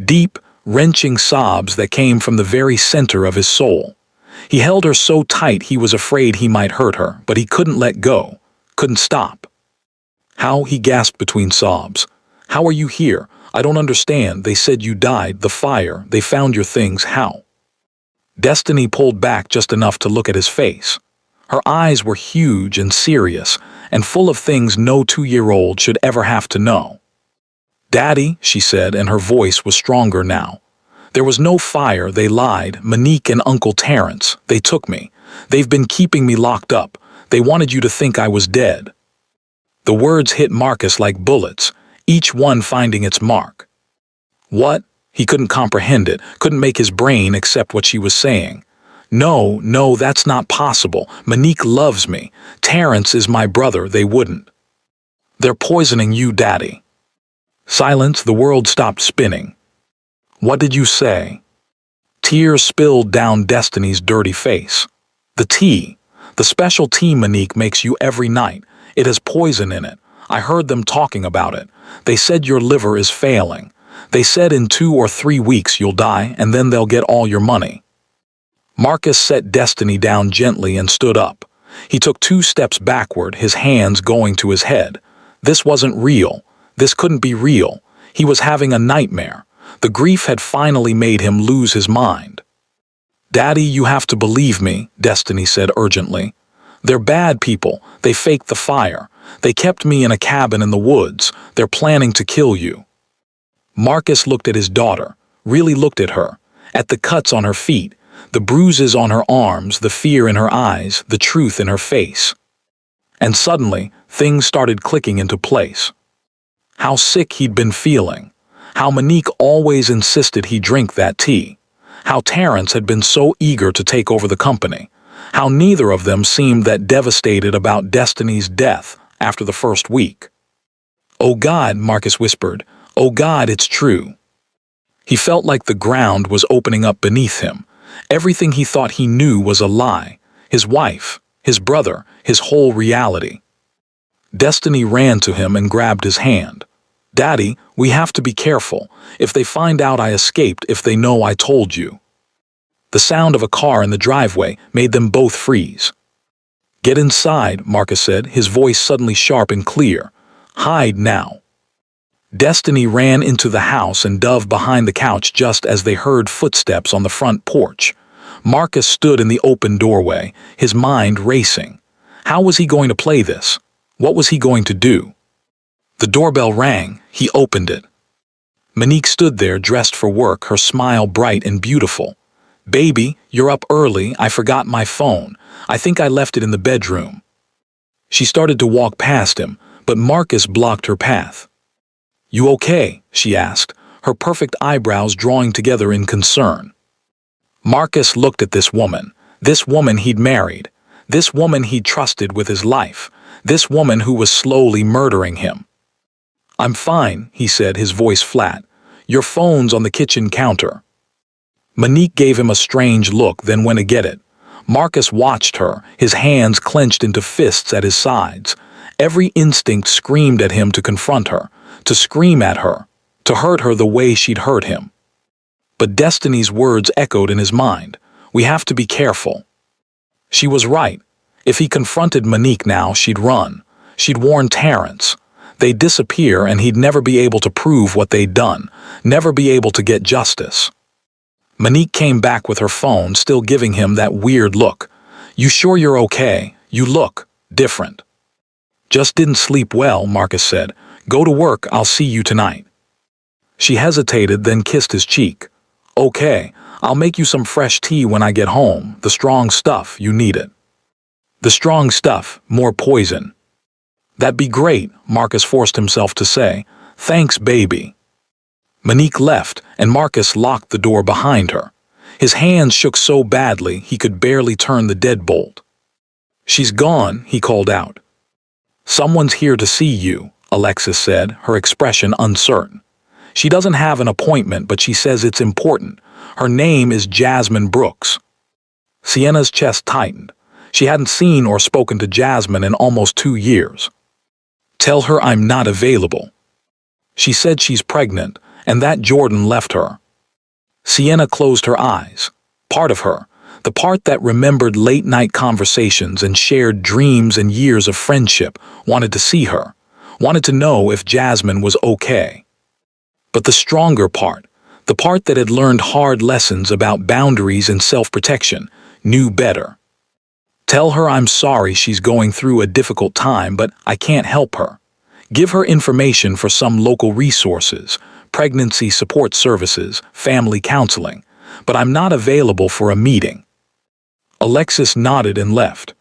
Deep, wrenching sobs that came from the very center of his soul. He held her so tight he was afraid he might hurt her, but he couldn't let go, couldn't stop. "How?" he gasped between sobs. "How are you here? I don't understand. They said you died, the fire, they found your things. How?" Destiny pulled back just enough to look at his face. Her eyes were huge and serious, and full of things no 2-year-old should ever have to know. "Daddy," she said, and her voice was stronger now. "There was no fire, they lied. Monique and Uncle Terrence, they took me. They've been keeping me locked up. They wanted you to think I was dead." The words hit Marcus like bullets, each one finding its mark. What? He couldn't comprehend it, couldn't make his brain accept what she was saying. "No, no, that's not possible. Monique loves me. Terrence is my brother, they wouldn't." "They're poisoning you, Daddy." Silence, the world stopped spinning. "What did you say?" Tears spilled down Destiny's dirty face. "The tea. The special tea Monique makes you every night. It has poison in it. I heard them talking about it. They said your liver is failing. They said in 2 or 3 weeks you'll die and then they'll get all your money." Marcus set Destiny down gently and stood up. He took 2 steps backward, his hands going to his head. This wasn't real. This couldn't be real. He was having a nightmare. The grief had finally made him lose his mind. "Daddy, you have to believe me," Destiny said urgently. "They're bad people. They faked the fire. They kept me in a cabin in the woods. They're planning to kill you." Marcus looked at his daughter, really looked at her, at the cuts on her feet, the bruises on her arms, the fear in her eyes, the truth in her face. And suddenly, things started clicking into place. How sick he'd been feeling. How Monique always insisted he drink that tea. How Terrence had been so eager to take over the company. How neither of them seemed that devastated about Destiny's death after the first week. "Oh God," Marcus whispered. "Oh God, it's true." He felt like the ground was opening up beneath him. Everything he thought he knew was a lie. His wife, his brother, his whole reality. Destiny ran to him and grabbed his hand. "Daddy, we have to be careful. If they find out I escaped, if they know I told you." The sound of a car in the driveway made them both freeze. "Get inside," Marcus said, his voice suddenly sharp and clear. "Hide now." Destiny ran into the house and dove behind the couch just as they heard footsteps on the front porch. Marcus stood in the open doorway, his mind racing. How was he going to play this? What was he going to do? The doorbell rang. He opened it. Monique stood there dressed for work, her smile bright and beautiful. "Baby, you're up early. I forgot my phone. I think I left it in the bedroom." She started to walk past him, but Marcus blocked her path. "You okay?" she asked, her perfect eyebrows drawing together in concern. Marcus looked at this woman he'd married, this woman he'd trusted with his life, this woman who was slowly murdering him. "I'm fine," he said, his voice flat. "Your phone's on the kitchen counter." Monique gave him a strange look, then went to get it. Marcus watched her, his hands clenched into fists at his sides. Every instinct screamed at him to confront her, to scream at her, to hurt her the way she'd hurt him. But Destiny's words echoed in his mind. "We have to be careful." She was right. If he confronted Monique now, she'd run. She'd warn Terrence. They'd disappear and he'd never be able to prove what they'd done, never be able to get justice. Monique came back with her phone, still giving him that weird look. "You sure you're okay? You look different." "Just didn't sleep well," Marcus said. "Go to work, I'll see you tonight." She hesitated, then kissed his cheek. "Okay, I'll make you some fresh tea when I get home, the strong stuff, you need it." The strong stuff, more poison. "That'd be great," Marcus forced himself to say. Thanks, baby. Monique left, and Marcus locked the door behind her. His hands shook so badly he could barely turn the deadbolt. She's gone, he called out. Someone's here to see you, Alexis said, her expression uncertain. She doesn't have an appointment, but she says it's important. Her name is Jasmine Brooks. Sienna's chest tightened. She hadn't seen or spoken to Jasmine in almost 2 years. Tell her I'm not available. She said she's pregnant, and that Jordan left her. Sienna closed her eyes. Part of her, the part that remembered late-night conversations and shared dreams and years of friendship, wanted to see her, wanted to know if Jasmine was okay. But the stronger part, the part that had learned hard lessons about boundaries and self-protection, knew better. Tell her I'm sorry she's going through a difficult time, but I can't help her. Give her information for some local resources, pregnancy support services, family counseling, but I'm not available for a meeting. Alexis nodded and left.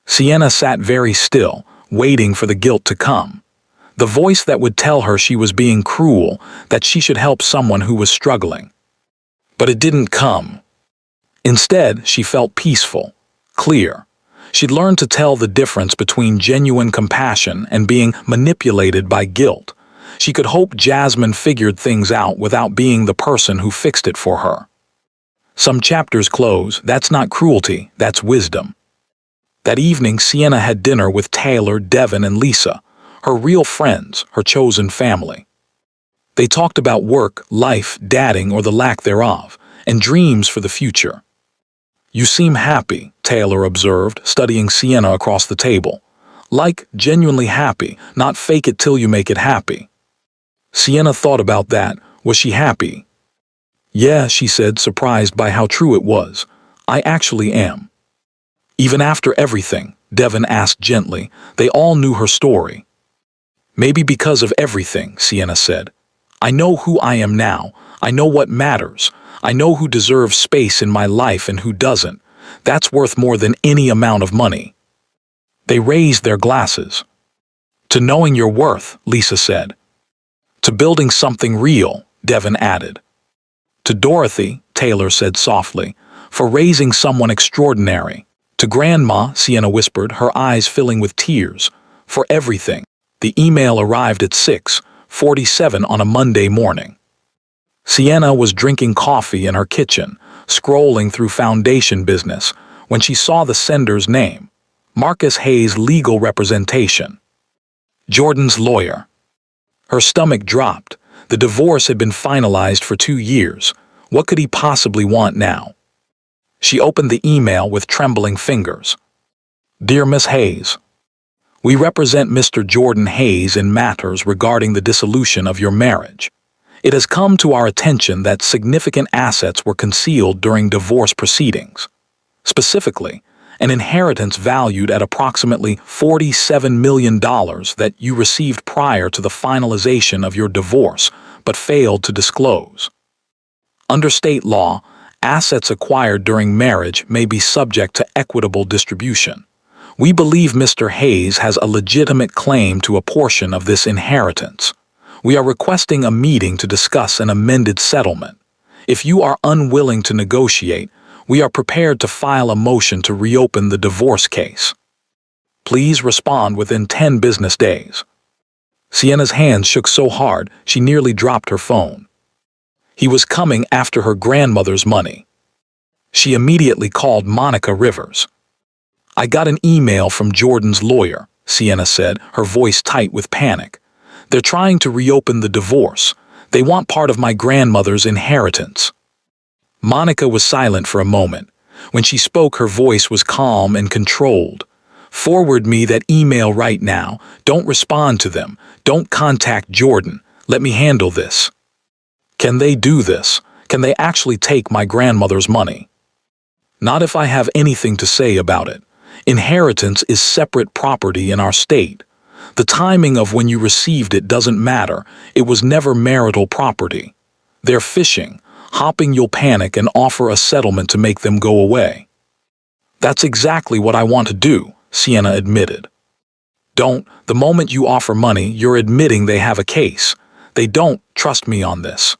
Sienna sat very still, waiting for the guilt to come. The voice that would tell her she was being cruel, that she should help someone who was struggling. But it didn't come. Instead, she felt peaceful, clear. She'd learned to tell the difference between genuine compassion and being manipulated by guilt. She could hope Jasmine figured things out without being the person who fixed it for her. Some chapters close. That's not cruelty, that's wisdom. That evening, Sienna had dinner with Taylor, Devin, and Lisa, her real friends, her chosen family. They talked about work, life, dating, or the lack thereof, and dreams for the future. You seem happy, Taylor observed, studying Sienna across the table. Like, genuinely happy, not fake it till you make it happy. Sienna thought about that. Was she happy? Yeah, she said, surprised by how true it was. I actually am. Even after everything, Devin asked gently, they all knew her story. Maybe because of everything, Sienna said. I know who I am now. I know what matters. I know who deserves space in my life and who doesn't. That's worth more than any amount of money. They raised their glasses. To knowing your worth, Lisa said. To building something real, Devin added. To Dorothy, Taylor said softly, for raising someone extraordinary. To Grandma, Sienna whispered, her eyes filling with tears. For everything. The email arrived at 6:47 on a Monday morning. Sienna was drinking coffee in her kitchen, scrolling through Foundation Business, when she saw the sender's name, Marcus Hayes Legal Representation. Jordan's lawyer. Her stomach dropped. The divorce had been finalized for 2 years. What could he possibly want now? She opened the email with trembling fingers. Dear Miss Hayes, we represent Mr. Jordan Hayes in matters regarding the dissolution of your marriage. It has come to our attention that significant assets were concealed during divorce proceedings. Specifically, an inheritance valued at approximately $47 million that you received prior to the finalization of your divorce, but failed to disclose. Under state law, assets acquired during marriage may be subject to equitable distribution. We believe Mr. Hayes has a legitimate claim to a portion of this inheritance. We are requesting a meeting to discuss an amended settlement. If you are unwilling to negotiate, we are prepared to file a motion to reopen the divorce case. Please respond within 10 business days. Sienna's hands shook so hard she nearly dropped her phone. He was coming after her grandmother's money. She immediately called Monica Rivers. I got an email from Jordan's lawyer, Sienna said, her voice tight with panic. They're trying to reopen the divorce. They want part of my grandmother's inheritance. Monica was silent for a moment. When she spoke, her voice was calm and controlled. Forward me that email right now. Don't respond to them. Don't contact Jordan. Let me handle this. Can they do this? Can they actually take my grandmother's money? Not if I have anything to say about it. Inheritance is separate property in our state. The timing of when you received it doesn't matter. It was never marital property. They're fishing. Hoping you'll panic and offer a settlement to make them go away. That's exactly what I want to do, Sienna admitted. Don't. The moment you offer money, you're admitting they have a case. They don't trust me on this.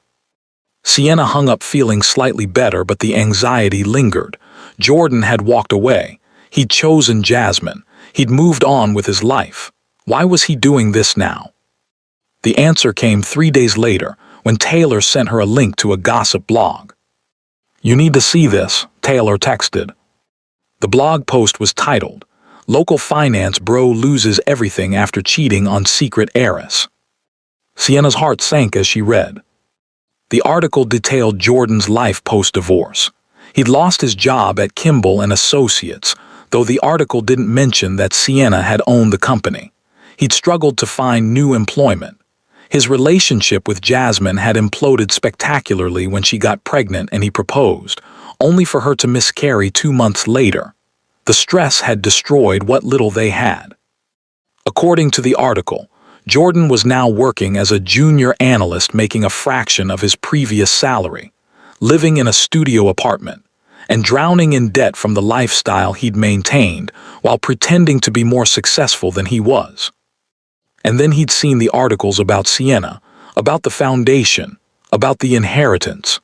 Sienna hung up feeling slightly better, but the anxiety lingered. Jordan had walked away. He'd chosen Jasmine. He'd moved on with his life. Why was he doing this now? The answer came 3 days later, when Taylor sent her a link to a gossip blog. "You need to see this," Taylor texted. The blog post was titled, "Local Finance Bro Loses Everything After Cheating on Secret Heiress." Sienna's heart sank as she read. The article detailed Jordan's life post-divorce. He'd lost his job at Kimball and Associates, though the article didn't mention that Sienna had owned the company. He'd struggled to find new employment. His relationship with Jasmine had imploded spectacularly when she got pregnant and he proposed, only for her to miscarry 2 months later. The stress had destroyed what little they had. According to the article, Jordan was now working as a junior analyst, making a fraction of his previous salary, living in a studio apartment, and drowning in debt from the lifestyle he'd maintained while pretending to be more successful than he was. And then he'd seen the articles about Sienna, about the foundation, about the inheritance.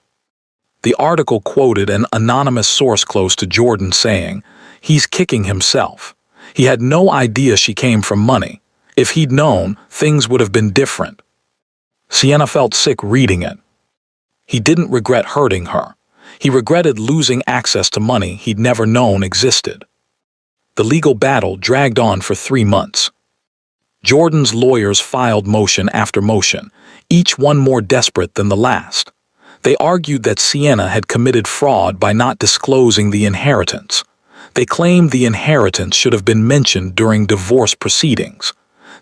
The article quoted an anonymous source close to Jordan saying, "He's kicking himself. He had no idea she came from money. If he'd known, things would have been different." Sienna felt sick reading it. He didn't regret hurting her. He regretted losing access to money he'd never known existed. The legal battle dragged on for 3 months. Jordan's lawyers filed motion after motion, each one more desperate than the last. They argued that Sienna had committed fraud by not disclosing the inheritance. They claimed the inheritance should have been mentioned during divorce proceedings.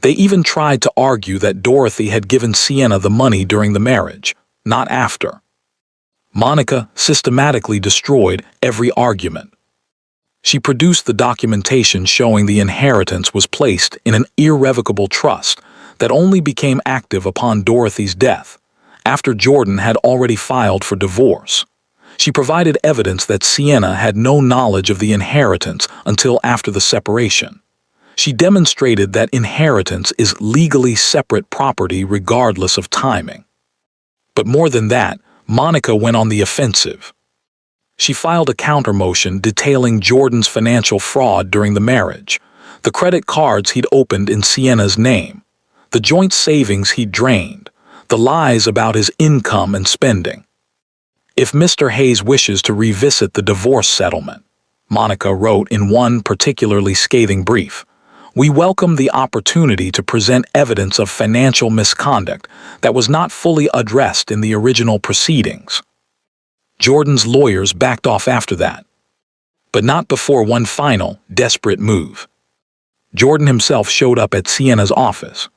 They even tried to argue that Dorothy had given Sienna the money during the marriage, not after. Monica systematically destroyed every argument. She produced the documentation showing the inheritance was placed in an irrevocable trust that only became active upon Dorothy's death, after Jordan had already filed for divorce. She provided evidence that Sienna had no knowledge of the inheritance until after the separation. She demonstrated that inheritance is legally separate property regardless of timing. But more than that, Monica went on the offensive. She filed a counter-motion detailing Jordan's financial fraud during the marriage, the credit cards he'd opened in Sienna's name, the joint savings he'd drained, the lies about his income and spending. "If Mr. Hayes wishes to revisit the divorce settlement," Monica wrote in one particularly scathing brief, "we welcome the opportunity to present evidence of financial misconduct that was not fully addressed in the original proceedings." Jordan's lawyers backed off after that, but not before one final, desperate move. Jordan himself showed up at Sienna's office.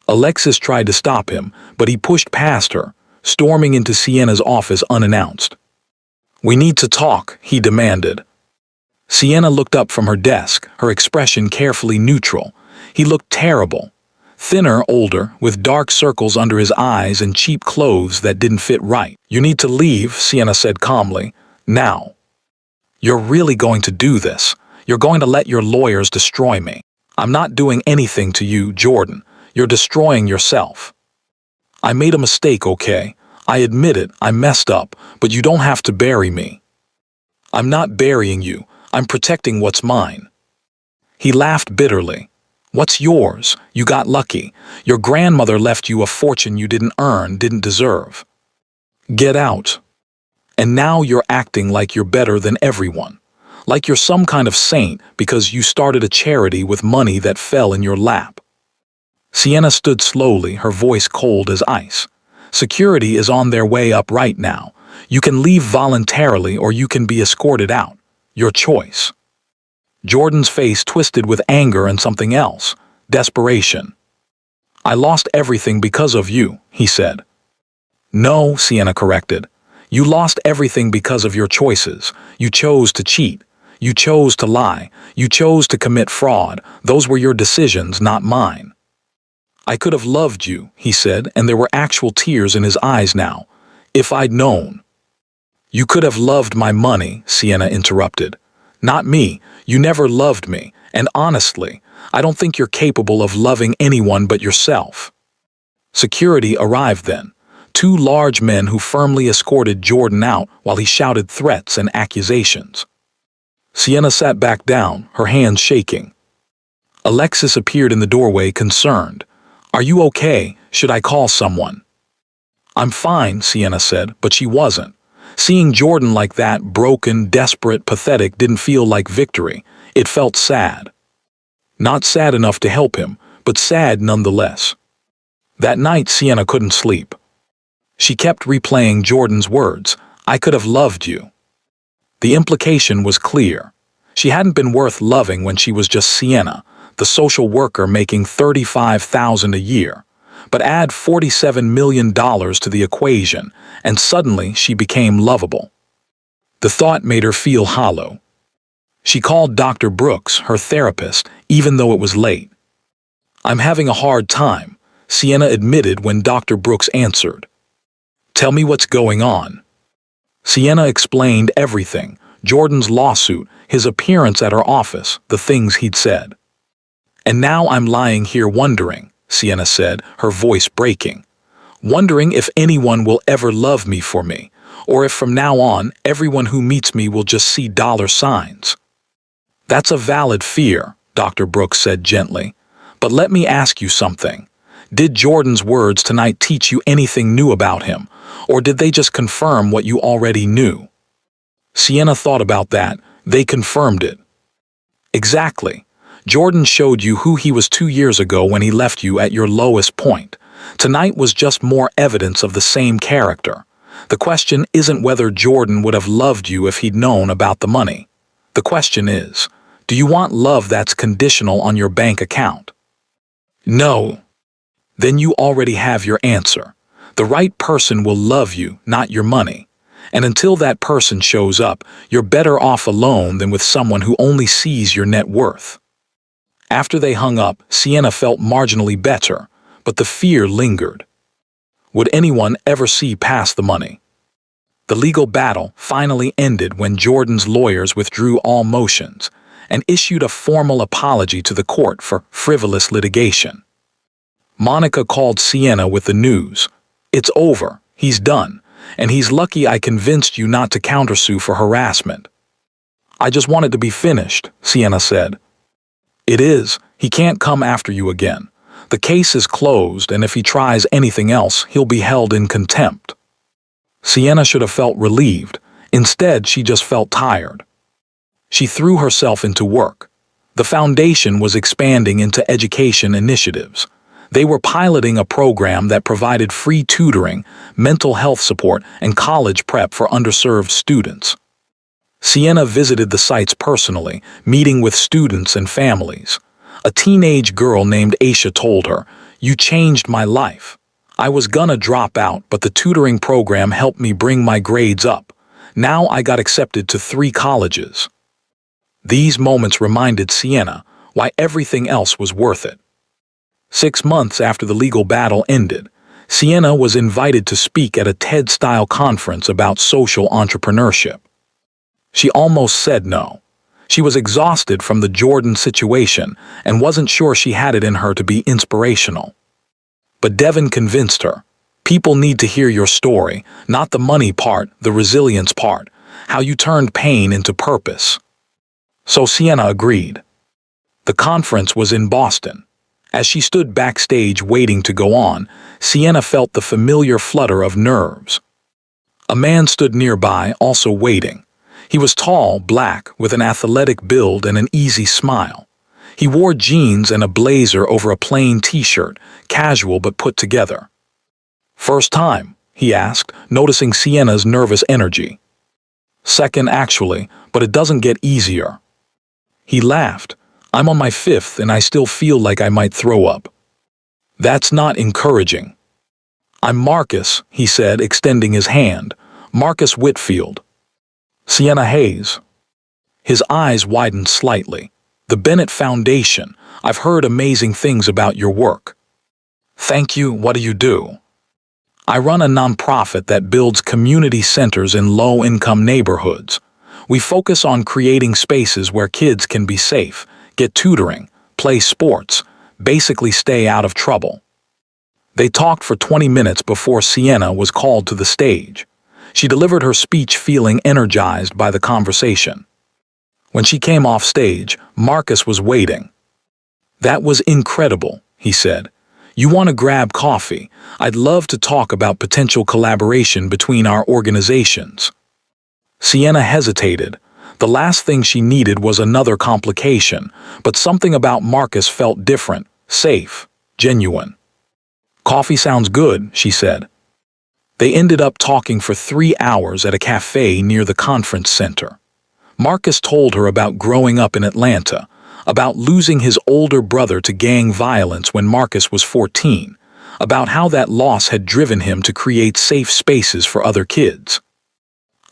Alexis tried to stop him, but he pushed past her, storming into Sienna's office unannounced. "We need to talk," he demanded. Sienna looked up from her desk, her expression carefully neutral. He looked terrible. Thinner, older, with dark circles under his eyes and cheap clothes that didn't fit right. "You need to leave," Sienna said calmly. "Now." "You're really going to do this? You're going to let your lawyers destroy me?" "I'm not doing anything to you, Jordan. You're destroying yourself." "I made a mistake, okay? I admit it, I messed up, but you don't have to bury me." "I'm not burying you. I'm protecting what's mine." He laughed bitterly. "What's yours? You got lucky. Your grandmother left you a fortune you didn't earn, didn't deserve. Get out. And now you're acting like you're better than everyone. Like you're some kind of saint because you started a charity with money that fell in your lap." Sienna stood slowly, her voice cold as ice. "Security is on their way up right now. You can leave voluntarily or you can be escorted out. Your choice." Jordan's face twisted with anger and something else, desperation. "I lost everything because of you," he said. "No," Sienna corrected. "You lost everything because of your choices. You chose to cheat. You chose to lie. You chose to commit fraud. Those were your decisions, not mine." "I could have loved you," he said, and there were actual tears in his eyes now. "If I'd known." "You could have loved my money," Sienna interrupted. "Not me. You never loved me, and honestly, I don't think you're capable of loving anyone but yourself." Security arrived then, two large men who firmly escorted Jordan out while he shouted threats and accusations. Sienna sat back down, her hands shaking. Alexis appeared in the doorway, concerned. "Are you okay? Should I call someone?" "I'm fine," Sienna said, but she wasn't. Seeing Jordan like that, broken, desperate, pathetic, didn't feel like victory. It felt sad. Not sad enough to help him, but sad nonetheless. That night, Sienna couldn't sleep. She kept replaying Jordan's words, "I could have loved you." The implication was clear. She hadn't been worth loving when she was just Sienna, the social worker making $35,000 a year. But add $47 million to the equation, and suddenly she became lovable. The thought made her feel hollow. She called Dr. Brooks, her therapist, even though it was late. "I'm having a hard time," Sienna admitted when Dr. Brooks answered. "Tell me what's going on." Sienna explained everything: Jordan's lawsuit, his appearance at her office, the things he'd said. "And now I'm lying here wondering," Sienna said, her voice breaking. "Wondering if anyone will ever love me for me, or if from now on everyone who meets me will just see dollar signs." "That's a valid fear," Dr. Brooks said gently. "But let me ask you something. Did Jordan's words tonight teach you anything new about him, or did they just confirm what you already knew?" Sienna thought about that. They confirmed it. "Exactly. Jordan showed you who he was 2 years ago when he left you at your lowest point. Tonight was just more evidence of the same character. The question isn't whether Jordan would have loved you if he'd known about the money. The question is, do you want love that's conditional on your bank account?" "No." "Then you already have your answer. The right person will love you, not your money. And until that person shows up, you're better off alone than with someone who only sees your net worth." After they hung up, Sienna felt marginally better, but the fear lingered. Would anyone ever see past the money? The legal battle finally ended when Jordan's lawyers withdrew all motions and issued a formal apology to the court for frivolous litigation. Monica called Sienna with the news. "It's over. He's done. And he's lucky I convinced you not to countersue for harassment." "I just want it to be finished," Sienna said. "It is. He can't come after you again. The case is closed, and if he tries anything else, he'll be held in contempt." Sienna should have felt relieved. Instead, she just felt tired. She threw herself into work. The foundation was expanding into education initiatives. They were piloting a program that provided free tutoring, mental health support, and college prep for underserved students. Sienna visited the sites personally, meeting with students and families. A teenage girl named Aisha told her, "You changed my life. I was gonna drop out, but the tutoring program helped me bring my grades up. Now I got accepted to 3 colleges." These moments reminded Sienna why everything else was worth it. 6 months after the legal battle ended, Sienna was invited to speak at a TED-style conference about social entrepreneurship. She almost said no. She was exhausted from the Jordan situation and wasn't sure she had it in her to be inspirational. But Devin convinced her. People need to hear your story, not the money part, the resilience part, how you turned pain into purpose. So Sienna agreed. The conference was in Boston. As she stood backstage waiting to go on, Sienna felt the familiar flutter of nerves. A man stood nearby, also waiting. He was tall, black, with an athletic build and an easy smile. He wore jeans and a blazer over a plain t-shirt, casual but put together. "First time?" he asked, noticing Sienna's nervous energy. "Second, actually, but it doesn't get easier." He laughed. "I'm on my 5th and I still feel like I might throw up." "That's not encouraging." "I'm Marcus," he said, extending his hand. "Marcus Whitfield." "Sienna Hayes." His eyes widened slightly. "The Bennett Foundation. I've heard amazing things about your work." "Thank you. What do you do?" "I run a nonprofit that builds community centers in low-income neighborhoods. We focus on creating spaces where kids can be safe, get tutoring, play sports, basically stay out of trouble. They talked for 20 minutes before Sienna was called to the stage. She delivered her speech feeling energized by the conversation. When she came off stage, Marcus was waiting. "That was incredible," he said. "You want to grab coffee? I'd love to talk about potential collaboration between our organizations." Sienna hesitated. The last thing she needed was another complication, but something about Marcus felt different, safe, genuine. "Coffee sounds good," she said. They ended up talking for 3 hours at a cafe near the conference center. Marcus told her about growing up in Atlanta, about losing his older brother to gang violence when Marcus was 14, about how that loss had driven him to create safe spaces for other kids.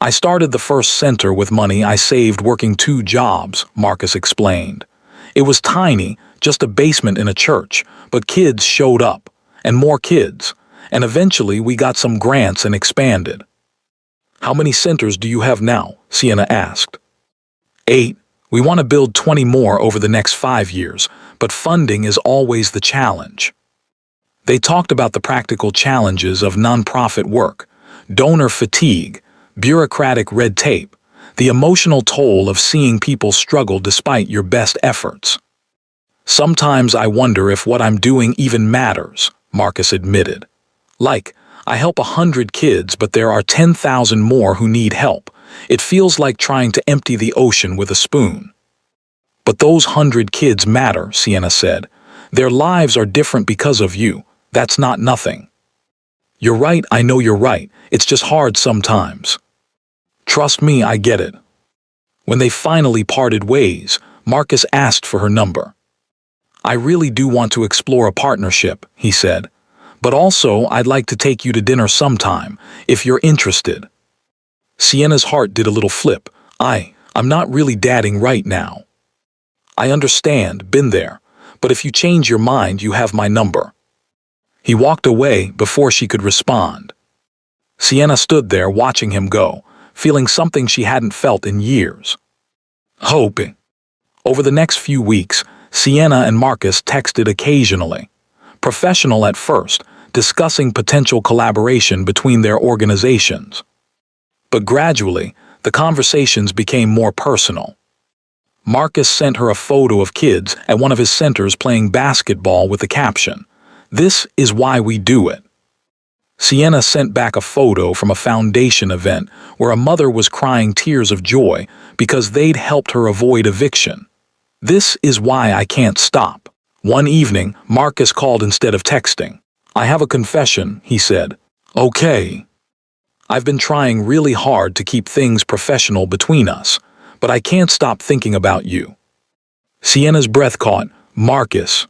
"I started the first center with money I saved working 2 jobs," Marcus explained. "It was tiny, just a basement in a church, but kids showed up, and more kids, and eventually we got some grants and expanded." "How many centers do you have now?" Sienna asked. 8. We want to build 20 more over the next 5 years, but funding is always the challenge. They talked about the practical challenges of nonprofit work, donor fatigue, bureaucratic red tape, the emotional toll of seeing people struggle despite your best efforts. "Sometimes I wonder if what I'm doing even matters," Marcus admitted. "Like, I help 100 kids, but there are 10,000 more who need help. It feels like trying to empty the ocean with a spoon." "But those 100 kids matter," Sienna said. "Their lives are different because of you. That's not nothing." "You're right, I know you're right. It's just hard sometimes." "Trust me, I get it." When they finally parted ways, Marcus asked for her number. "I really do want to explore a partnership," he said. "But also, I'd like to take you to dinner sometime, if you're interested." Sienna's heart did a little flip. I'm not really dating right now." "I understand, been there. But if you change your mind, you have my number." He walked away before she could respond. Sienna stood there watching him go, feeling something she hadn't felt in years. Hope. Over the next few weeks, Sienna and Marcus texted occasionally. Professional at first, discussing potential collaboration between their organizations. But gradually, the conversations became more personal. Marcus sent her a photo of kids at one of his centers playing basketball with the caption, "This is why we do it." Sienna sent back a photo from a foundation event where a mother was crying tears of joy because they'd helped her avoid eviction. "This is why I can't stop." One evening, Marcus called instead of texting. "I have a confession," he said. "Okay." "I've been trying really hard to keep things professional between us, but I can't stop thinking about you." Sienna's breath caught. "Marcus,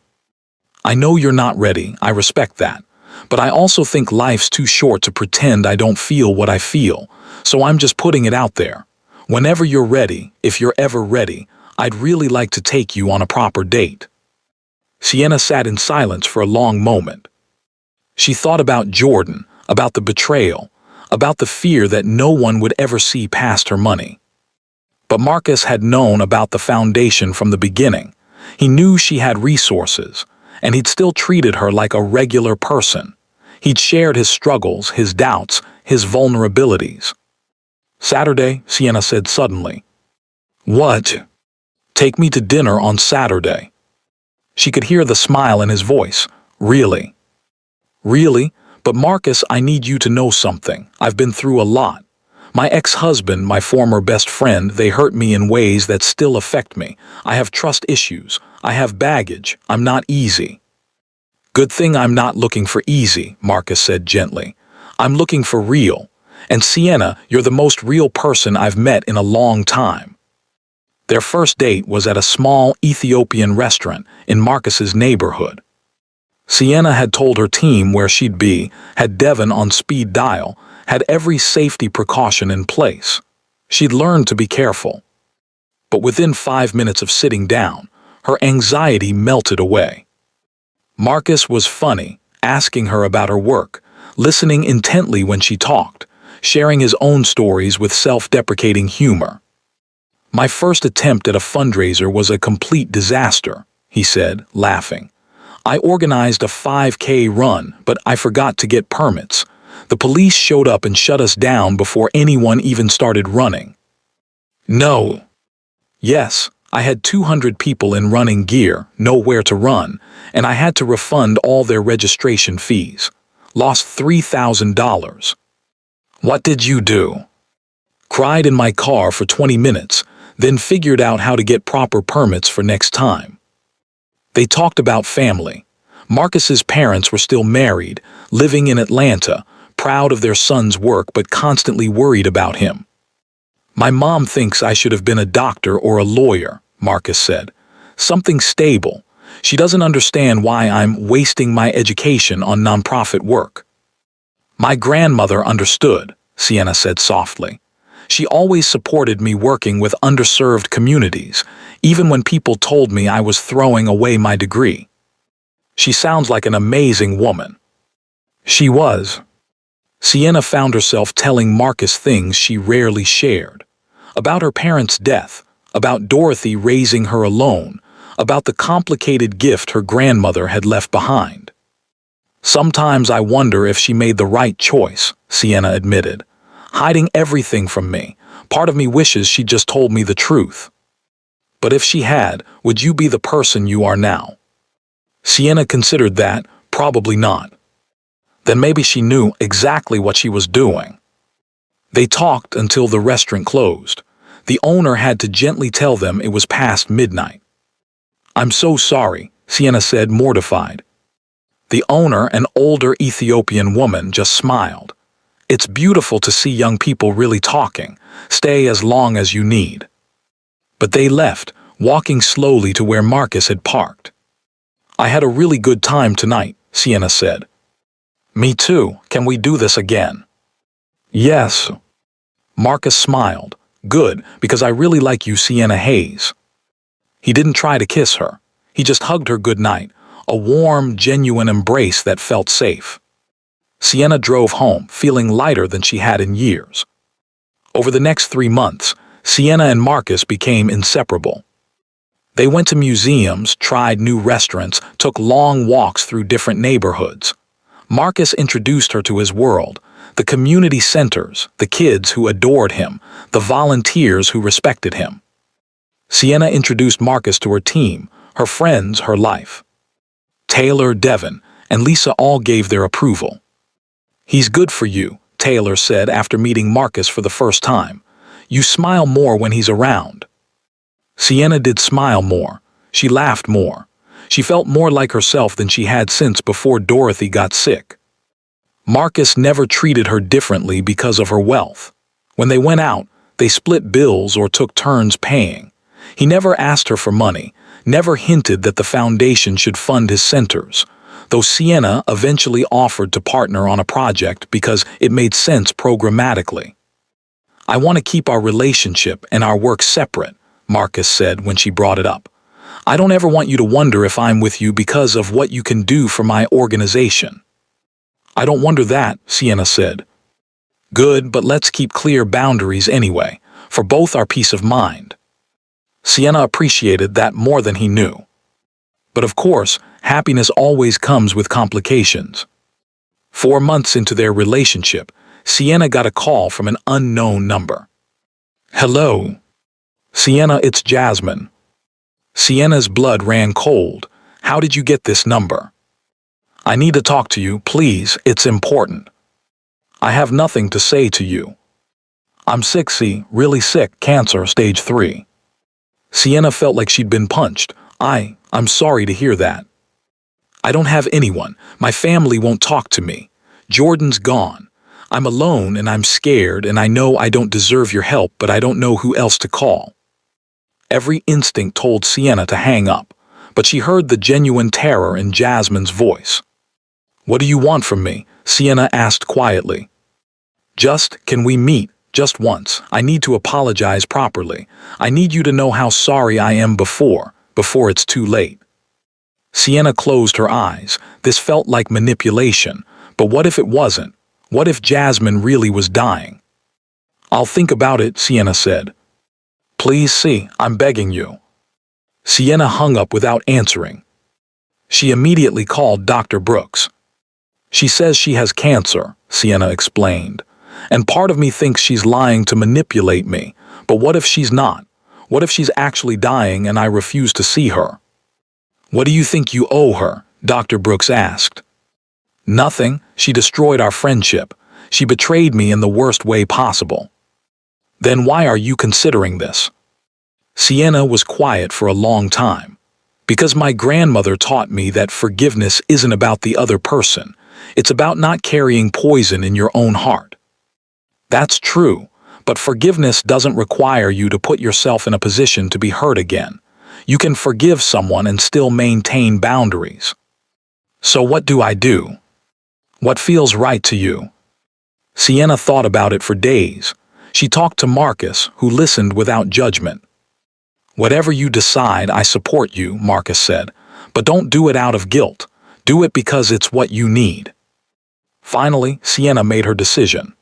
I know you're not ready, I respect that. But I also think life's too short to pretend I don't feel what I feel, so I'm just putting it out there. Whenever you're ready, if you're ever ready, I'd really like to take you on a proper date." Sienna sat in silence for a long moment. She thought about Jordan, about the betrayal, about the fear that no one would ever see past her money. But Marcus had known about the foundation from the beginning. He knew she had resources, and he'd still treated her like a regular person. He'd shared his struggles, his doubts, his vulnerabilities. "Saturday," Sienna said suddenly. "What?" "Take me to dinner on Saturday." She could hear the smile in his voice. "Really?" "Really? But Marcus, I need you to know something. I've been through a lot. My ex-husband, my former best friend, they hurt me in ways that still affect me. I have trust issues. I have baggage. I'm not easy." "Good thing I'm not looking for easy," Marcus said gently. "I'm looking for real. And Sienna, you're the most real person I've met in a long time." Their first date was at a small Ethiopian restaurant in Marcus's neighborhood. Sienna had told her team where she'd be, had Devon on speed dial, had every safety precaution in place. She'd learned to be careful. But within 5 minutes of sitting down, her anxiety melted away. Marcus was funny, asking her about her work, listening intently when she talked, sharing his own stories with self-deprecating humor. "My first attempt at a fundraiser was a complete disaster," he said, laughing. I organized a 5K run, but I forgot to get permits. The police showed up and shut us down before anyone even started running. No. Yes, I had 200 people in running gear, nowhere to run, and I had to refund all their registration fees. Lost $3,000. What did you do? Cried in my car for 20 minutes, then figured out how to get proper permits for next time. They talked about family. Marcus's parents were still married, living in Atlanta, proud of their son's work but constantly worried about him. My mom thinks I should have been a doctor or a lawyer, Marcus said. Something stable. She doesn't understand why I'm wasting my education on nonprofit work. My grandmother understood, Sienna said softly. She always supported me working with underserved communities, even when people told me I was throwing away my degree. She sounds like an amazing woman. She was. Sienna found herself telling Marcus things she rarely shared. About her parents' death, about Dorothy raising her alone, about the complicated gift her grandmother had left behind. Sometimes I wonder if she made the right choice, Sienna admitted. Hiding everything from me. Part of me wishes she just told me the truth. But if she had, would you be the person you are now? Sienna considered that, probably not. Then maybe she knew exactly what she was doing. They talked until the restaurant closed. The owner had to gently tell them it was past midnight. I'm so sorry, Sienna said, mortified. The owner, an older Ethiopian woman, just smiled. It's beautiful to see young people really talking. Stay as long as you need. But they left, walking slowly to where Marcus had parked. I had a really good time tonight, Sienna said. Me too. Can we do this again? Yes. Marcus smiled. Good, because I really like you, Sienna Hayes. He didn't try to kiss her. He just hugged her goodnight, a warm, genuine embrace that felt safe. Sienna drove home, feeling lighter than she had in years. Over the next 3 months, Sienna and Marcus became inseparable. They went to museums, tried new restaurants, took long walks through different neighborhoods. Marcus introduced her to his world, the community centers, the kids who adored him, the volunteers who respected him. Sienna introduced Marcus to her team, her friends, her life. Taylor, Devin, and Lisa all gave their approval. He's good for you, Taylor said after meeting Marcus for the first time. You smile more when he's around. Sienna did smile more. She laughed more. She felt more like herself than she had since before Dorothy got sick. Marcus never treated her differently because of her wealth. When they went out, they split bills or took turns paying. He never asked her for money, never hinted that the foundation should fund his centers, though Sienna eventually offered to partner on a project because it made sense programmatically. I want to keep our relationship and our work separate, Marcus said when she brought it up. I don't ever want you to wonder if I'm with you because of what you can do for my organization. I don't wonder that, Sienna said. Good, but let's keep clear boundaries anyway, for both our peace of mind. Sienna appreciated that more than he knew. But of course, happiness always comes with complications. 4 months into their relationship, Sienna got a call from an unknown number. Hello. Sienna, it's Jasmine. Sienna's blood ran cold. How did you get this number? I need to talk to you, please, it's important. I have nothing to say to you. I'm sick, really sick, cancer, stage 3. Sienna felt like she'd been punched. I'm sorry to hear that. I don't have anyone. My family won't talk to me. Jordan's gone. I'm alone and I'm scared and I know I don't deserve your help, but I don't know who else to call. Every instinct told Sienna to hang up, but she heard the genuine terror in Jasmine's voice. What do you want from me? Sienna asked quietly. Can we meet? Just once. I need to apologize properly. I need you to know how sorry I am before it's too late. Sienna closed her eyes. This felt like manipulation, but what if it wasn't? What if Jasmine really was dying? I'll think about it, Sienna said. Please, I'm begging you. Sienna hung up without answering. She immediately called Dr. Brooks. She says she has cancer, Sienna explained. And part of me thinks she's lying to manipulate me. But what if she's not? What if she's actually dying and I refuse to see her? What do you think you owe her? Dr. Brooks asked. Nothing. She destroyed our friendship. She betrayed me in the worst way possible. Then why are you considering this? Sienna was quiet for a long time. Because my grandmother taught me that forgiveness isn't about the other person. It's about not carrying poison in your own heart. That's true, but forgiveness doesn't require you to put yourself in a position to be hurt again. You can forgive someone and still maintain boundaries. So what do I do? What feels right to you? Sienna thought about it for days. She talked to Marcus, who listened without judgment. Whatever you decide, I support you, Marcus said. But don't do it out of guilt. Do it because it's what you need. Finally, Sienna made her decision.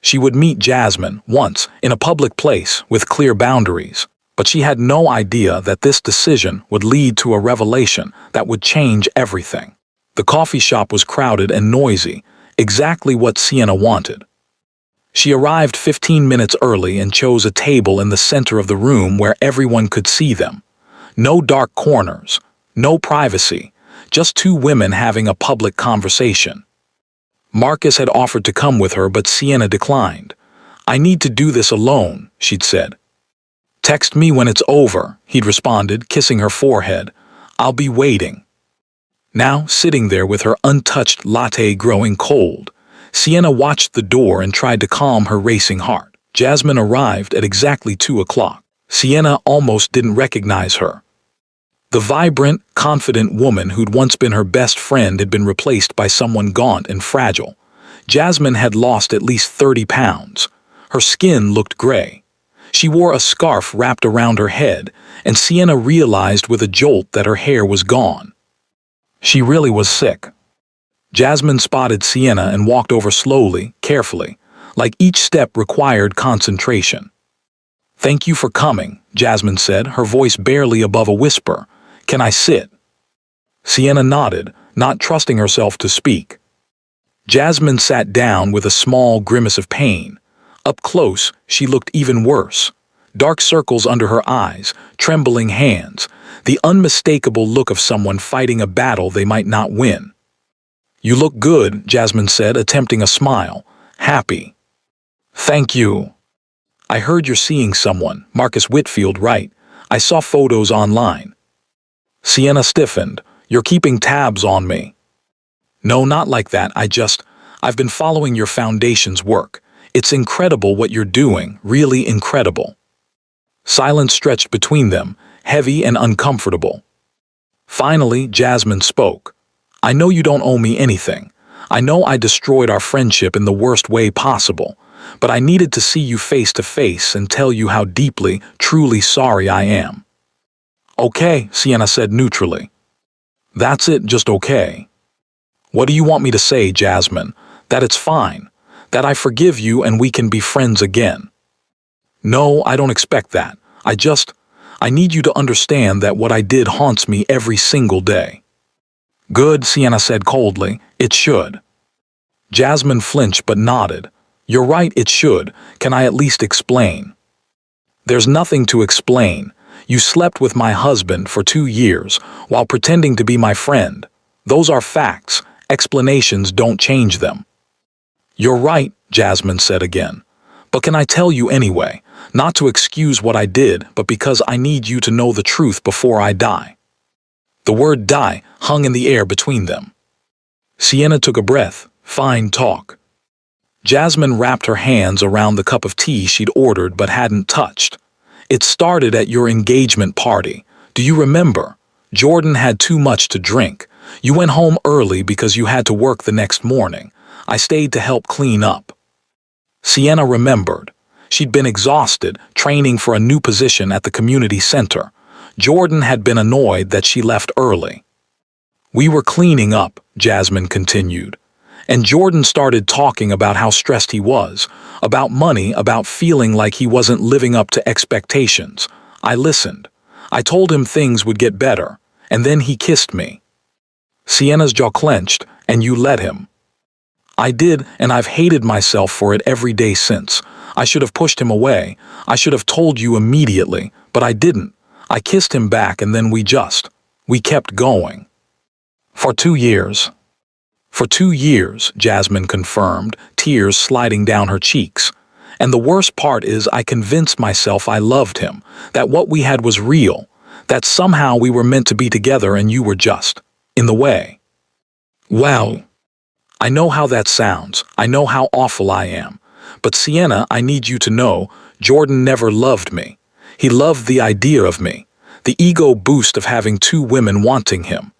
She would meet Jasmine once in a public place with clear boundaries, but she had no idea that this decision would lead to a revelation that would change everything. The coffee shop was crowded and noisy, exactly what Sienna wanted. She arrived 15 minutes early and chose a table in the center of the room where everyone could see them. No dark corners, no privacy, just two women having a public conversation. Marcus had offered to come with her, but Sienna declined. I need to do this alone, she'd said. Text me when it's over, he'd responded, kissing her forehead. I'll be waiting. Now, sitting there with her untouched latte growing cold, Sienna watched the door and tried to calm her racing heart. Jasmine arrived at exactly 2 o'clock. Sienna almost didn't recognize her. The vibrant, confident woman who'd once been her best friend had been replaced by someone gaunt and fragile. Jasmine had lost at least 30 pounds. Her skin looked gray. She wore a scarf wrapped around her head, and Sienna realized with a jolt that her hair was gone. She really was sick. Jasmine spotted Sienna and walked over slowly, carefully, like each step required concentration. Thank you for coming, Jasmine said, her voice barely above a whisper. Can I sit? Sienna nodded, not trusting herself to speak. Jasmine sat down with a small grimace of pain. Up close, she looked even worse. Dark circles under her eyes, trembling hands, the unmistakable look of someone fighting a battle they might not win. You look good, Jasmine said, attempting a smile. Happy. Thank you. I heard you're seeing someone, Marcus Whitfield, right? I saw photos online. Sienna stiffened. You're keeping tabs on me. No, not like that. I've been following your foundation's work. It's incredible what you're doing, really incredible. Silence stretched between them, heavy and uncomfortable. Finally, Jasmine spoke. I know you don't owe me anything. I know I destroyed our friendship in the worst way possible, but I needed to see you face to face and tell you how deeply, truly sorry I am. Okay, Sienna said neutrally. That's it, just okay. What do you want me to say, Jasmine? That it's fine. That I forgive you and we can be friends again. No, I don't expect that. I need you to understand that what I did haunts me every single day. Good, Sienna said coldly. It should. Jasmine flinched but nodded. You're right, it should. Can I at least explain? There's nothing to explain. You slept with my husband for 2 years while pretending to be my friend. Those are facts. Explanations don't change them. You're right, Jasmine said again. But can I tell you anyway? Not to excuse what I did, but because I need you to know the truth before I die. The word die hung in the air between them. Sienna took a breath. Fine, talk. Jasmine wrapped her hands around the cup of tea she'd ordered but hadn't touched. It started at your engagement party. Do you remember? Jordan had too much to drink. You went home early because you had to work the next morning. I stayed to help clean up. Sienna remembered. She'd been exhausted, training for a new position at the community center. Jordan had been annoyed that she left early. We were cleaning up, Jasmine continued. And Jordan started talking about how stressed he was, about money, about feeling like he wasn't living up to expectations. I listened. I told him things would get better, and then he kissed me. Sienna's jaw clenched, and you let him. I did, and I've hated myself for it every day since. I should have pushed him away. I should have told you immediately, but I didn't. I kissed him back and then we kept going. For 2 years. For 2 years, Jasmine confirmed, tears sliding down her cheeks. And the worst part is I convinced myself I loved him, that what we had was real, that somehow we were meant to be together and you were just in the way. Well, I know how that sounds. I know how awful I am. But Sienna, I need you to know, Jordan never loved me. He loved the idea of me, the ego boost of having 2 women wanting him.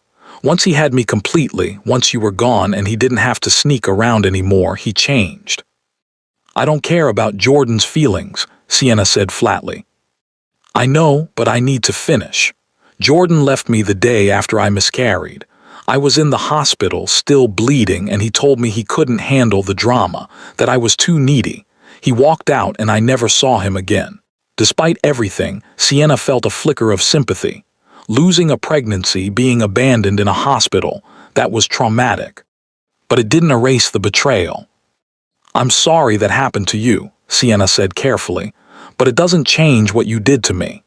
Once he had me completely, once you were gone and he didn't have to sneak around anymore, he changed. I don't care about Jordan's feelings, Sienna said flatly. I know, but I need to finish. Jordan left me the day after I miscarried. I was in the hospital, still bleeding, and he told me he couldn't handle the drama, that I was too needy. He walked out and I never saw him again. Despite everything, Sienna felt a flicker of sympathy. Losing a pregnancy, being abandoned in a hospital, that was traumatic. But it didn't erase the betrayal. I'm sorry that happened to you, Sienna said carefully, but it doesn't change what you did to me.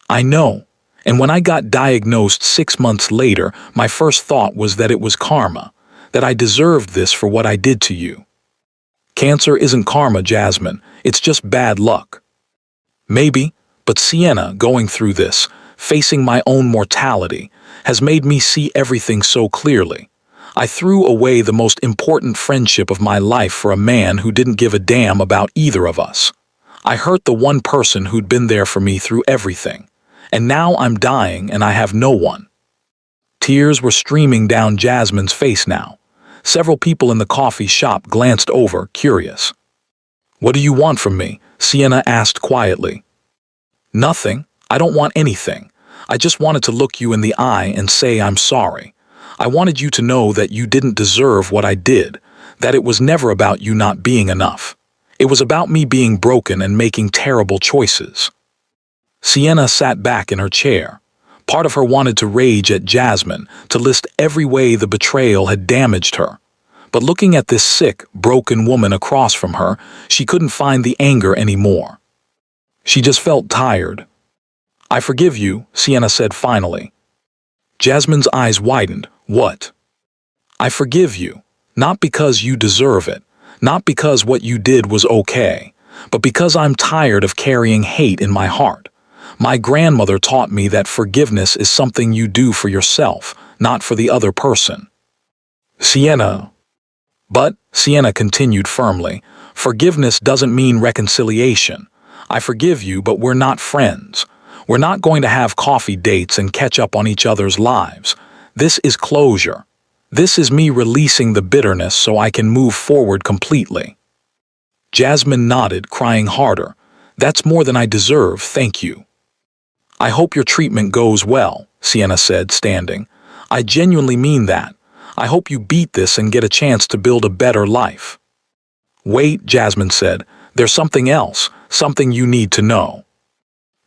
I know. And when I got diagnosed 6 months later, my first thought was that it was karma, that I deserved this for what I did to you. Cancer isn't karma, Jasmine, it's just bad luck. Maybe, but Sienna, going through this, facing my own mortality, has made me see everything so clearly. I threw away the most important friendship of my life for a man who didn't give a damn about either of us. I hurt the one person who'd been there for me through everything. And now I'm dying and I have no one. Tears were streaming down Jasmine's face now. Several people in the coffee shop glanced over, curious. What do you want from me? Sienna asked quietly. Nothing. I don't want anything. I just wanted to look you in the eye and say I'm sorry. I wanted you to know that you didn't deserve what I did, that it was never about you not being enough. It was about me being broken and making terrible choices. Sienna sat back in her chair. Part of her wanted to rage at Jasmine, to list every way the betrayal had damaged her. But looking at this sick, broken woman across from her, she couldn't find the anger anymore. She just felt tired. I forgive you, Sienna said finally. Jasmine's eyes widened. What? I forgive you, not because you deserve it, not because what you did was okay, but because I'm tired of carrying hate in my heart. My grandmother taught me that forgiveness is something you do for yourself, not for the other person. Sienna. But, Sienna continued firmly, forgiveness doesn't mean reconciliation. I forgive you, but we're not friends. We're not going to have coffee dates and catch up on each other's lives. This is closure. This is me releasing the bitterness so I can move forward completely. Jasmine nodded, crying harder. That's more than I deserve, thank you. I hope your treatment goes well, Sienna said, standing. I genuinely mean that. I hope you beat this and get a chance to build a better life. Wait, Jasmine said. There's something else, something you need to know.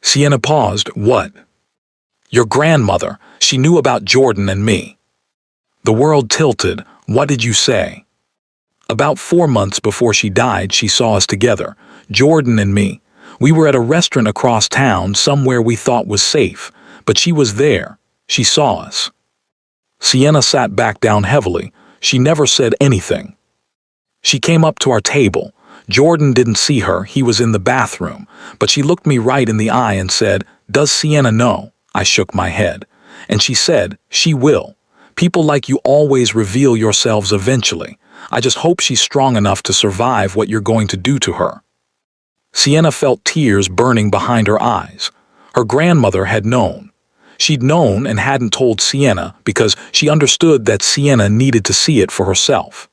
Sienna paused. What? Your grandmother. She knew about Jordan and me. The world tilted. What did you say? About 4 months before she died, she saw us together, Jordan and me. We were at a restaurant across town, somewhere we thought was safe, but she was there. She saw us. Sienna sat back down heavily. She never said anything. She came up to our table. Jordan didn't see her, he was in the bathroom, but she looked me right in the eye and said, "Does Sienna know?" I shook my head. And she said, "She will. People like you always reveal yourselves eventually. I just hope she's strong enough to survive what you're going to do to her." Sienna felt tears burning behind her eyes. Her grandmother had known. She'd known and hadn't told Sienna because she understood that Sienna needed to see it for herself.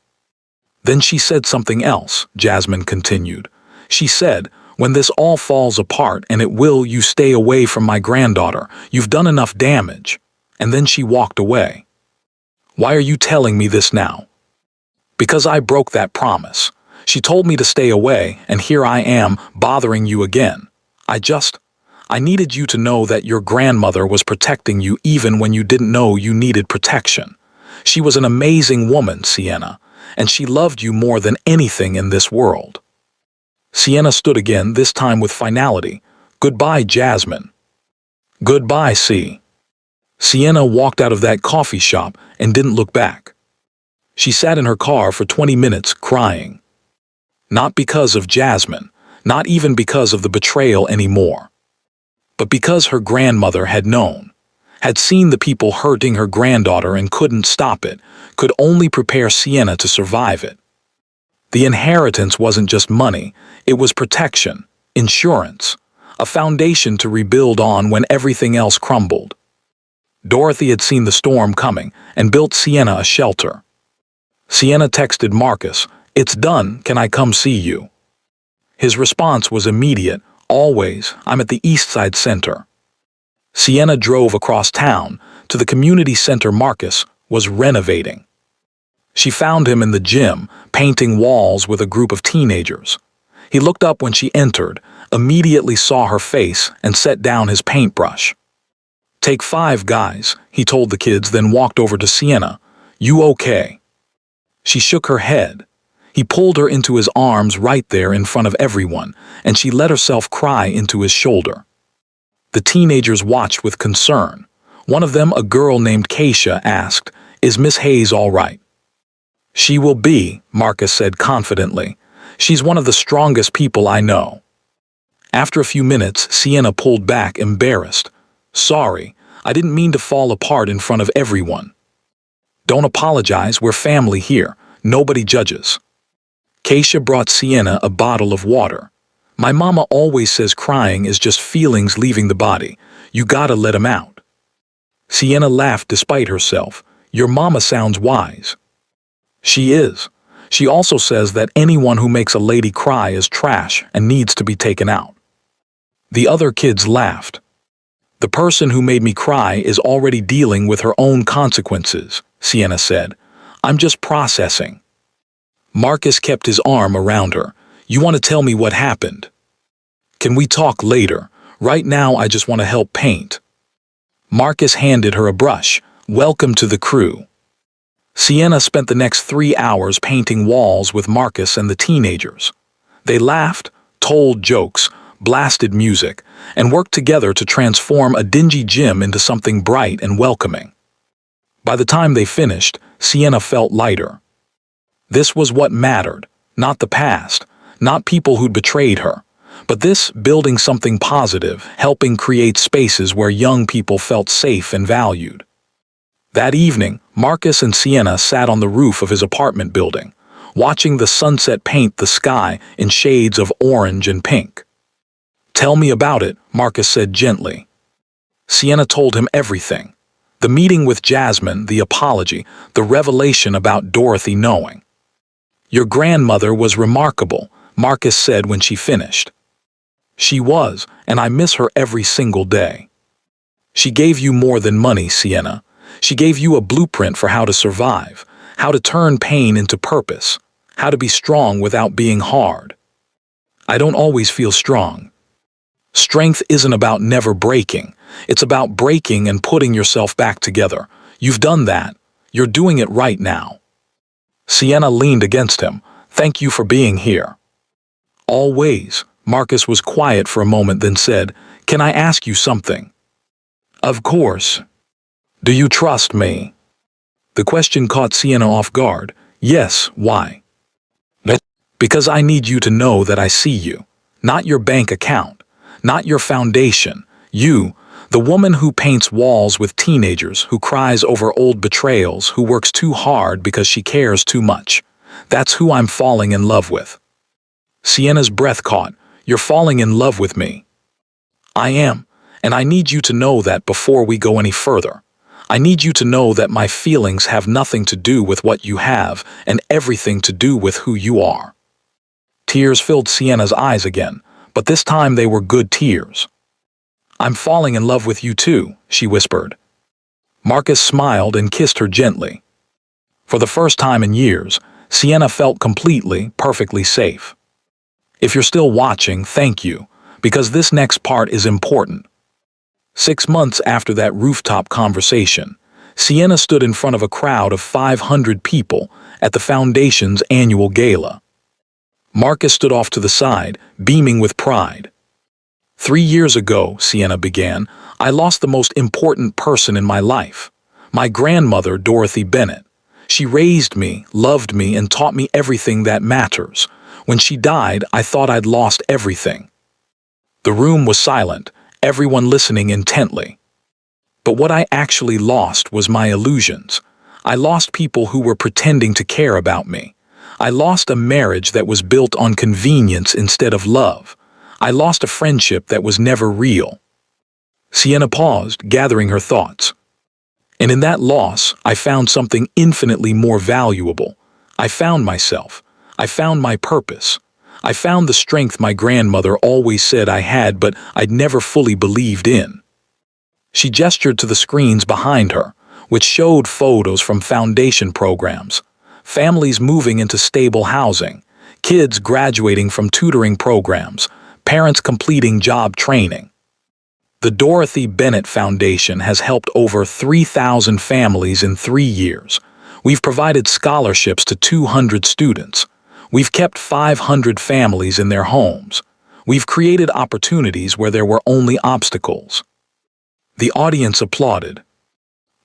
Then she said something else, Jasmine continued. She said, "When this all falls apart, and it will, you stay away from my granddaughter. You've done enough damage." And then she walked away. Why are you telling me this now? Because I broke that promise. She told me to stay away, and here I am, bothering you again. I needed you to know that your grandmother was protecting you even when you didn't know you needed protection. She was an amazing woman, Sienna, and she loved you more than anything in this world." Sienna stood again, this time with finality. "Goodbye, Jasmine." "Goodbye, C." Sienna walked out of that coffee shop and didn't look back. She sat in her car for 20 minutes crying. Not because of Jasmine, not even because of the betrayal anymore, but because her grandmother had known, had seen the people hurting her granddaughter and couldn't stop it, could only prepare Sienna to survive it. The inheritance wasn't just money, it was protection, insurance, a foundation to rebuild on when everything else crumbled. Dorothy had seen the storm coming and built Sienna a shelter. Sienna texted Marcus, "It's done, can I come see you?" His response was immediate, "Always, I'm at the Eastside Center." Sienna drove across town to the community center Marcus was renovating. She found him in the gym, painting walls with a group of teenagers. He looked up when she entered, immediately saw her face, and set down his paintbrush. "Take 5, guys," he told the kids, then walked over to Sienna. "You okay?" She shook her head. He pulled her into his arms right there in front of everyone, and she let herself cry into his shoulder. The teenagers watched with concern. One of them, a girl named Keisha, asked, "Is Miss Hayes all right?" "She will be," Marcus said confidently. "She's one of the strongest people I know." After a few minutes, Sienna pulled back, embarrassed. "Sorry, I didn't mean to fall apart in front of everyone." "Don't apologize, we're family here. Nobody judges." Keisha brought Sienna a bottle of water. "My mama always says crying is just feelings leaving the body. You gotta let 'em out." Sienna laughed despite herself. "Your mama sounds wise." "She is. She also says that anyone who makes a lady cry is trash and needs to be taken out." The other kids laughed. "The person who made me cry is already dealing with her own consequences," Sienna said. "I'm just processing." Marcus kept his arm around her. "You want to tell me what happened?" "Can we talk later? Right now I just want to help paint." Marcus handed her a brush. "Welcome to the crew." Sienna spent the next 3 hours painting walls with Marcus and the teenagers. They laughed, told jokes, blasted music, and worked together to transform a dingy gym into something bright and welcoming. By the time they finished, Sienna felt lighter. This was what mattered, not the past, not people who'd betrayed her, but this, building something positive, helping create spaces where young people felt safe and valued. That evening, Marcus and Sienna sat on the roof of his apartment building, watching the sunset paint the sky in shades of orange and pink. "Tell me about it," Marcus said gently. Sienna told him everything. The meeting with Jasmine, the apology, the revelation about Dorothy knowing. "Your grandmother was remarkable," Marcus said when she finished. "She was, and I miss her every single day." "She gave you more than money, Sienna. She gave you a blueprint for how to survive, how to turn pain into purpose, how to be strong without being hard." "I don't always feel strong." "Strength isn't about never breaking. It's about breaking and putting yourself back together. You've done that. You're doing it right now." Sienna leaned against him. "Thank you for being here." "Always." Marcus was quiet for a moment, then said, "Can I ask you something?" "Of course." "Do you trust me?" The question caught Sienna off guard. "Yes, why?" "Because I need you to know that I see you. Not your bank account. Not your foundation. You, the woman who paints walls with teenagers, who cries over old betrayals, who works too hard because she cares too much. That's who I'm falling in love with." Sienna's breath caught. "You're falling in love with me." "I am, and I need you to know that before we go any further. I need you to know that my feelings have nothing to do with what you have and everything to do with who you are." Tears filled Sienna's eyes again, but this time they were good tears. "I'm falling in love with you too," she whispered. Marcus smiled and kissed her gently. For the first time in years, Sienna felt completely, perfectly safe. If you're still watching, thank you, because this next part is important. 6 months after that rooftop conversation, Sienna stood in front of a crowd of 500 people at the Foundation's annual gala. Marcus stood off to the side, beaming with pride. 3 years ago, Sienna began, I lost the most important person in my life. My grandmother, Dorothy Bennett. She raised me, loved me, and taught me everything that matters. When she died, I thought I'd lost everything. The room was silent, everyone listening intently. But what I actually lost was my illusions. I lost people who were pretending to care about me. I lost a marriage that was built on convenience instead of love. I lost a friendship that was never real. Sienna paused, gathering her thoughts. And in that loss, I found something infinitely more valuable. I found myself. I found my purpose. I found the strength my grandmother always said I had, but I'd never fully believed in. She gestured to the screens behind her, which showed photos from foundation programs, families moving into stable housing, kids graduating from tutoring programs, parents completing job training. The Dorothy Bennett Foundation has helped over 3,000 families in 3 years. We've provided scholarships to 200 students. We've kept 500 families in their homes. We've created opportunities where there were only obstacles. The audience applauded.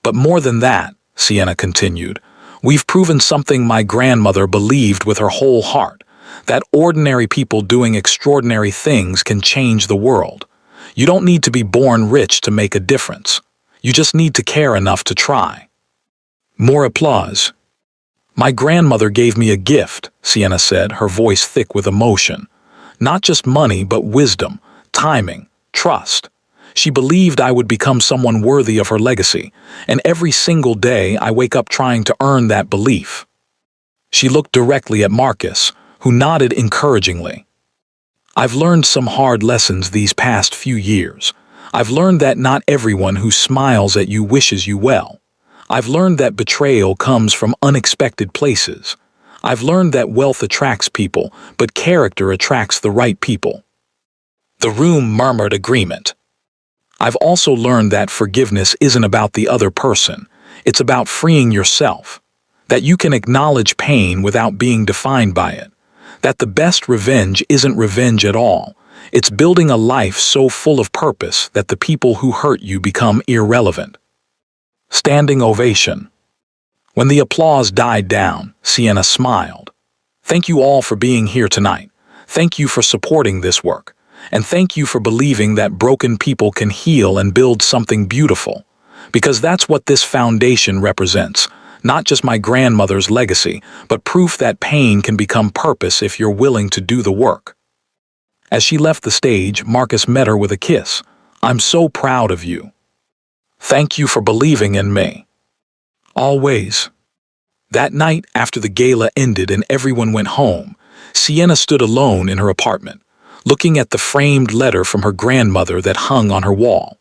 But more than that, Sienna continued, we've proven something my grandmother believed with her whole heart, that ordinary people doing extraordinary things can change the world. You don't need to be born rich to make a difference. You just need to care enough to try. More applause. My grandmother gave me a gift, Sienna said, her voice thick with emotion. Not just money, but wisdom, timing, trust. She believed I would become someone worthy of her legacy, and every single day I wake up trying to earn that belief. She looked directly at Marcus, who nodded encouragingly. I've learned some hard lessons these past few years. I've learned that not everyone who smiles at you wishes you well. I've learned that betrayal comes from unexpected places. I've learned that wealth attracts people, but character attracts the right people. The room murmured agreement. I've also learned that forgiveness isn't about the other person. It's about freeing yourself. That you can acknowledge pain without being defined by it. That the best revenge isn't revenge at all. It's building a life so full of purpose that the people who hurt you become irrelevant. Standing ovation. When the applause died down, Sienna smiled. Thank you all for being here tonight. Thank you for supporting this work. And thank you for believing that broken people can heal and build something beautiful. Because that's what this foundation represents. Not just my grandmother's legacy, but proof that pain can become purpose if you're willing to do the work. As she left the stage, Marcus met her with a kiss. I'm so proud of you. Thank you for believing in me. Always. That night, after the gala ended and everyone went home, Sienna stood alone in her apartment, looking at the framed letter from her grandmother that hung on her wall.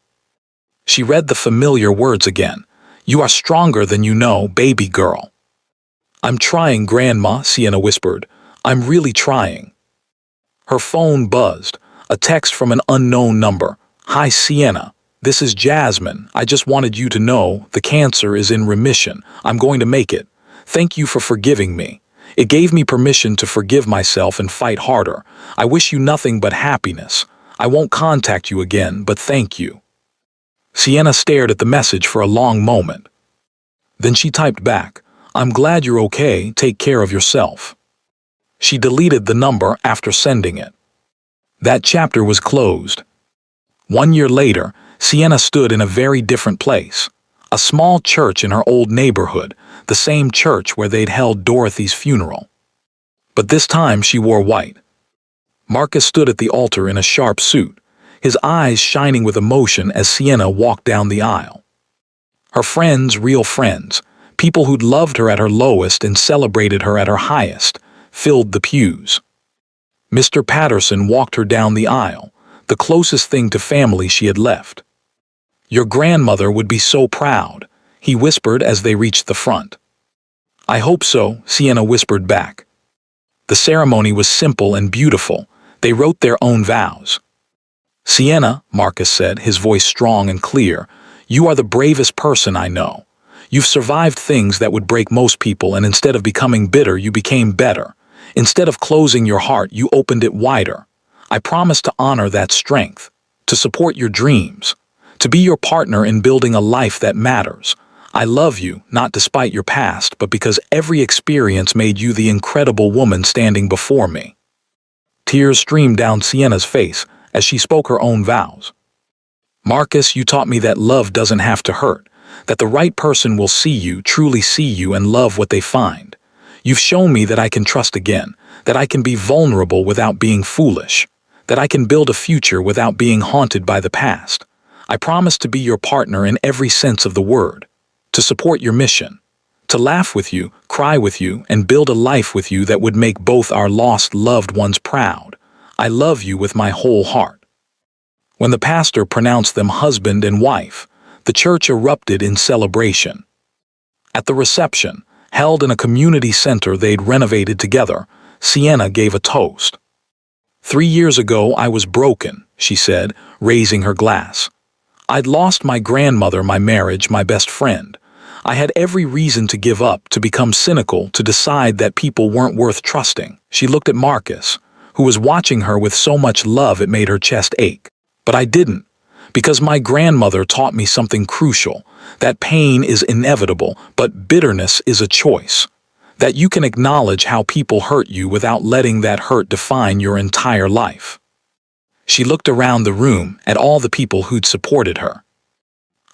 She read the familiar words again. You are stronger than you know, baby girl. I'm trying, Grandma, Sienna whispered. I'm really trying. Her phone buzzed, a text from an unknown number. Hi, Sienna. This is Jasmine. I just wanted you to know the cancer is in remission. I'm going to make it. Thank you for forgiving me. It gave me permission to forgive myself and fight harder. I wish you nothing but happiness. I won't contact you again, but thank you. Sienna stared at the message for a long moment. Then she typed back, I'm glad you're okay, take care of yourself. She deleted the number after sending it. That chapter was closed. 1 year later, Sienna stood in a very different place. A small church in her old neighborhood, the same church where they'd held Dorothy's funeral. But this time she wore white. Marcus stood at the altar in a sharp suit, his eyes shining with emotion as Sienna walked down the aisle. Her friends, real friends, people who'd loved her at her lowest and celebrated her at her highest, filled the pews. Mr. Patterson walked her down the aisle, the closest thing to family she had left. Your grandmother would be so proud, he whispered as they reached the front. I hope so, Sienna whispered back. The ceremony was simple and beautiful. They wrote their own vows. Sienna, Marcus said, his voice strong and clear, you are the bravest person I know. You've survived things that would break most people, and instead of becoming bitter, you became better. Instead of closing your heart, you opened it wider. I promise to honor that strength, to support your dreams, to be your partner in building a life that matters. I love you, not despite your past, but because every experience made you the incredible woman standing before me. Tears streamed down Sienna's face as she spoke her own vows. Marcus, you taught me that love doesn't have to hurt, that the right person will see you, truly see you, and love what they find. You've shown me that I can trust again, that I can be vulnerable without being foolish, that I can build a future without being haunted by the past. I promise to be your partner in every sense of the word, to support your mission, to laugh with you, cry with you, and build a life with you that would make both our lost loved ones proud. I love you with my whole heart. When the pastor pronounced them husband and wife, the church erupted in celebration. At the reception, held in a community center they'd renovated together, Sienna gave a toast. 3 years ago I was broken, she said, raising her glass. I'd lost my grandmother, my marriage, my best friend. I had every reason to give up, to become cynical, to decide that people weren't worth trusting. She looked at Marcus, who was watching her with so much love it made her chest ache. But I didn't, because my grandmother taught me something crucial, that pain is inevitable, but bitterness is a choice. That you can acknowledge how people hurt you without letting that hurt define your entire life. She looked around the room at all the people who'd supported her.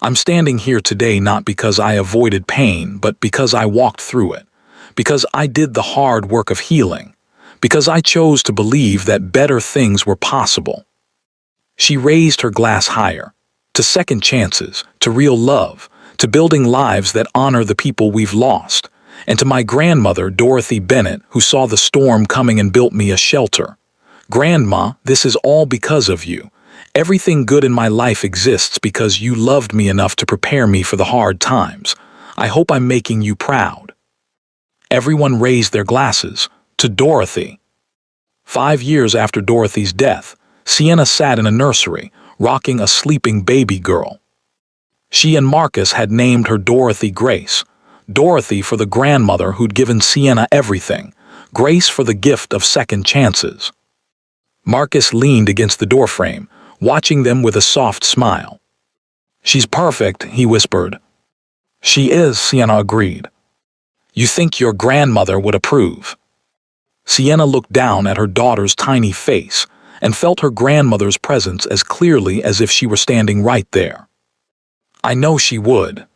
I'm standing here today not because I avoided pain, but because I walked through it, because I did the hard work of healing, because I chose to believe that better things were possible. She raised her glass higher, to second chances, to real love, to building lives that honor the people we've lost, and to my grandmother, Dorothy Bennett, who saw the storm coming and built me a shelter. Grandma, this is all because of you. Everything good in my life exists because you loved me enough to prepare me for the hard times. I hope I'm making you proud. Everyone raised their glasses to Dorothy. 5 years after Dorothy's death, Sienna sat in a nursery, rocking a sleeping baby girl. She and Marcus had named her Dorothy Grace. Dorothy for the grandmother who'd given Sienna everything, Grace for the gift of second chances. Marcus leaned against the doorframe, watching them with a soft smile. She's perfect, he whispered. She is, Sienna agreed. You think your grandmother would approve? Sienna looked down at her daughter's tiny face and felt her grandmother's presence as clearly as if she were standing right there. I know she would.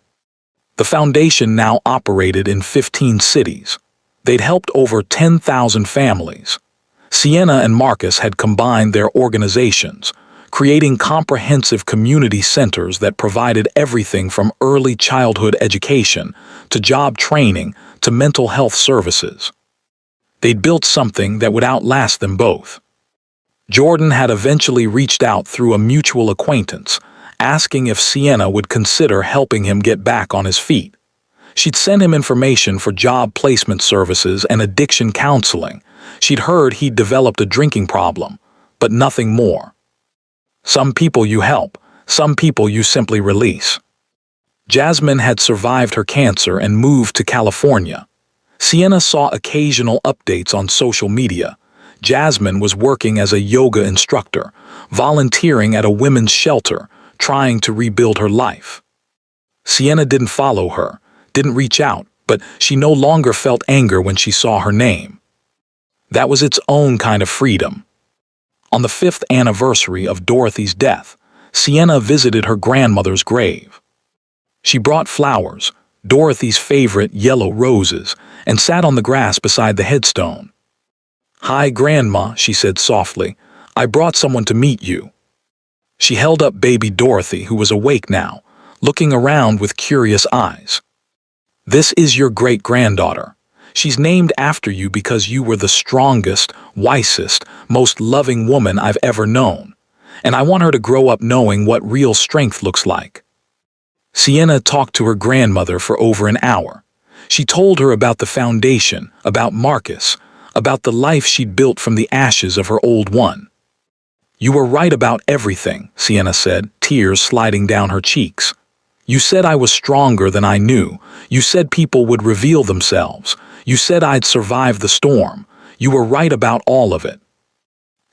The foundation now operated in 15 cities. They'd helped over 10,000 families. Sienna and Marcus had combined their organizations, creating comprehensive community centers that provided everything from early childhood education to job training to mental health services. They'd built something that would outlast them both. Jordan had eventually reached out through a mutual acquaintance, asking if Sienna would consider helping him get back on his feet. She'd sent him information for job placement services and addiction counseling. She'd heard he'd developed a drinking problem, but nothing more. Some people you help, some people you simply release. Jasmine had survived her cancer and moved to California. Sienna saw occasional updates on social media. Jasmine was working as a yoga instructor, volunteering at a women's shelter, trying to rebuild her life. Sienna didn't follow her, didn't reach out, but she no longer felt anger when she saw her name. That was its own kind of freedom. On the 5th anniversary of Dorothy's death, Sienna visited her grandmother's grave. She brought flowers, Dorothy's favorite yellow roses, and sat on the grass beside the headstone. Hi, Grandma, she said softly. I brought someone to meet you. She held up baby Dorothy, who was awake now, looking around with curious eyes. This is your great-granddaughter. She's named after you because you were the strongest, wisest, most loving woman I've ever known, and I want her to grow up knowing what real strength looks like. Sienna talked to her grandmother for over an hour. She told her about the foundation, about Marcus, about the life she'd built from the ashes of her old one. You were right about everything, Sienna said, tears sliding down her cheeks. You said I was stronger than I knew. You said people would reveal themselves. You said I'd survive the storm. You were right about all of it.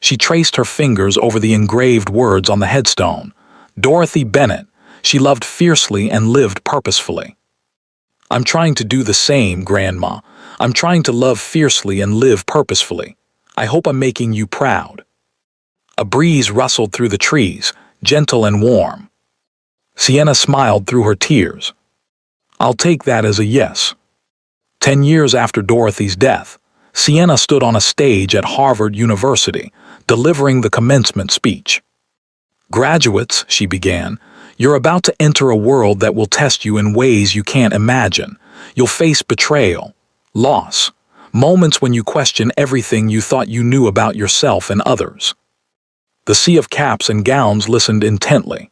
She traced her fingers over the engraved words on the headstone. Dorothy Bennett. She loved fiercely and lived purposefully. I'm trying to do the same, Grandma. I'm trying to love fiercely and live purposefully. I hope I'm making you proud. A breeze rustled through the trees, gentle and warm. Sienna smiled through her tears. I'll take that as a yes. 10 years after Dorothy's death, Sienna stood on a stage at Harvard University, delivering the commencement speech. Graduates, she began, you're about to enter a world that will test you in ways you can't imagine. You'll face betrayal, loss, moments when you question everything you thought you knew about yourself and others. The sea of caps and gowns listened intently.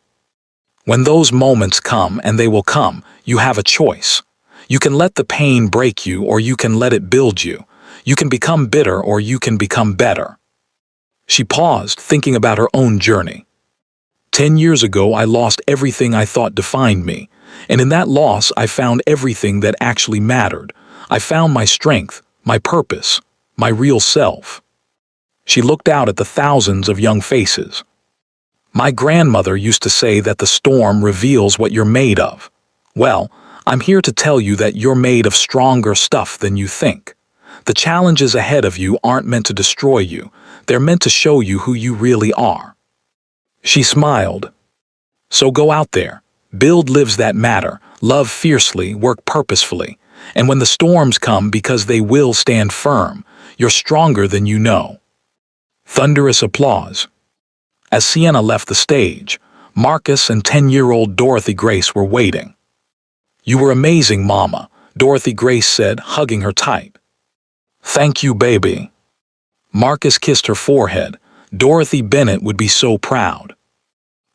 When those moments come, and they will come, you have a choice. You can let the pain break you, or you can let it build you. You can become bitter, or you can become better. She paused, thinking about her own journey. 10 years ago, I lost everything I thought defined me, and in that loss, I found everything that actually mattered. I found my strength, my purpose, my real self. She looked out at the thousands of young faces. My grandmother used to say that the storm reveals what you're made of. Well, I'm here to tell you that you're made of stronger stuff than you think. The challenges ahead of you aren't meant to destroy you. They're meant to show you who you really are. She smiled. So go out there, build lives that matter, love fiercely, work purposefully, and when the storms come, because they will stand firm, you're stronger than you know. Thunderous applause. As Sienna left the stage, Marcus and 10-year-old Dorothy Grace were waiting. You were amazing, Mama, Dorothy Grace said, hugging her tight. Thank you, baby. Marcus kissed her forehead. Dorothy Bennett would be so proud.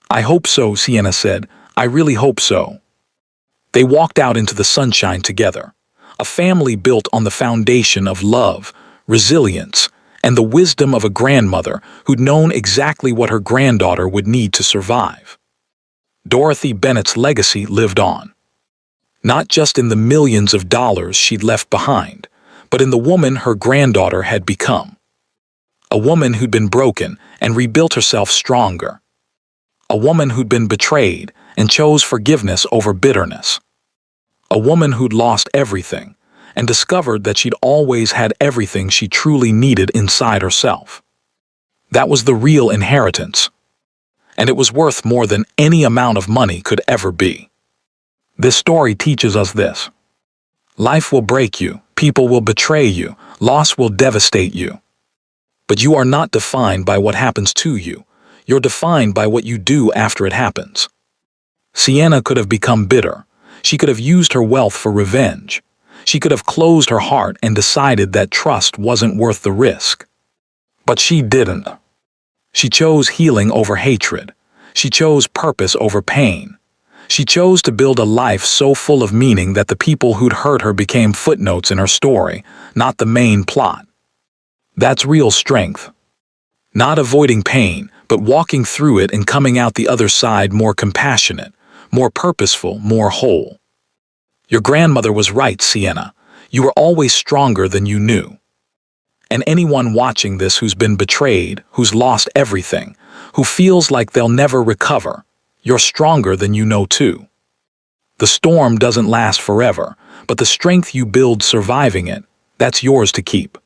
I hope so, Sienna said. I really hope so. They walked out into the sunshine together, a family built on the foundation of love, resilience, and the wisdom of a grandmother who'd known exactly what her granddaughter would need to survive. Dorothy Bennett's legacy lived on. Not just in the millions of dollars she'd left behind, but in the woman her granddaughter had become. A woman who'd been broken and rebuilt herself stronger. A woman who'd been betrayed and chose forgiveness over bitterness. A woman who'd lost everything and discovered that she'd always had everything she truly needed inside herself. That was the real inheritance. And it was worth more than any amount of money could ever be. This story teaches us this. Life will break you, people will betray you, loss will devastate you. But you are not defined by what happens to you. You're defined by what you do after it happens. Sienna could have become bitter. She could have used her wealth for revenge. She could have closed her heart and decided that trust wasn't worth the risk. But she didn't. She chose healing over hatred. She chose purpose over pain. She chose to build a life so full of meaning that the people who'd hurt her became footnotes in her story, not the main plot. That's real strength. Not avoiding pain, but walking through it and coming out the other side more compassionate, more purposeful, more whole. Your grandmother was right, Sienna. You were always stronger than you knew. And anyone watching this who's been betrayed, who's lost everything, who feels like they'll never recover, you're stronger than you know too. The storm doesn't last forever, but the strength you build surviving it, that's yours to keep.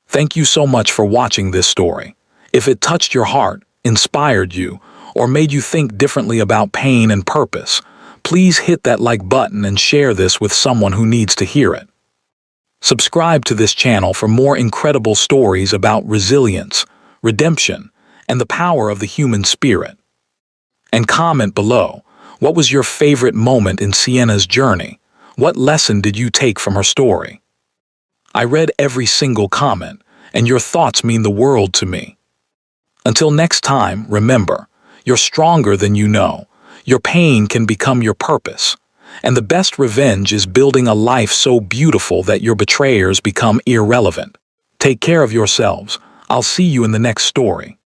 Thank you so much for watching this story. If it touched your heart, inspired you, or made you think differently about pain and purpose, please hit that like button and share this with someone who needs to hear it. Subscribe to this channel for more incredible stories about resilience, redemption, and the power of the human spirit. And comment below, what was your favorite moment in Sienna's journey? What lesson did you take from her story? I read every single comment, and your thoughts mean the world to me. Until next time, remember, you're stronger than you know. Your pain can become your purpose. And the best revenge is building a life so beautiful that your betrayers become irrelevant. Take care of yourselves. I'll see you in the next story.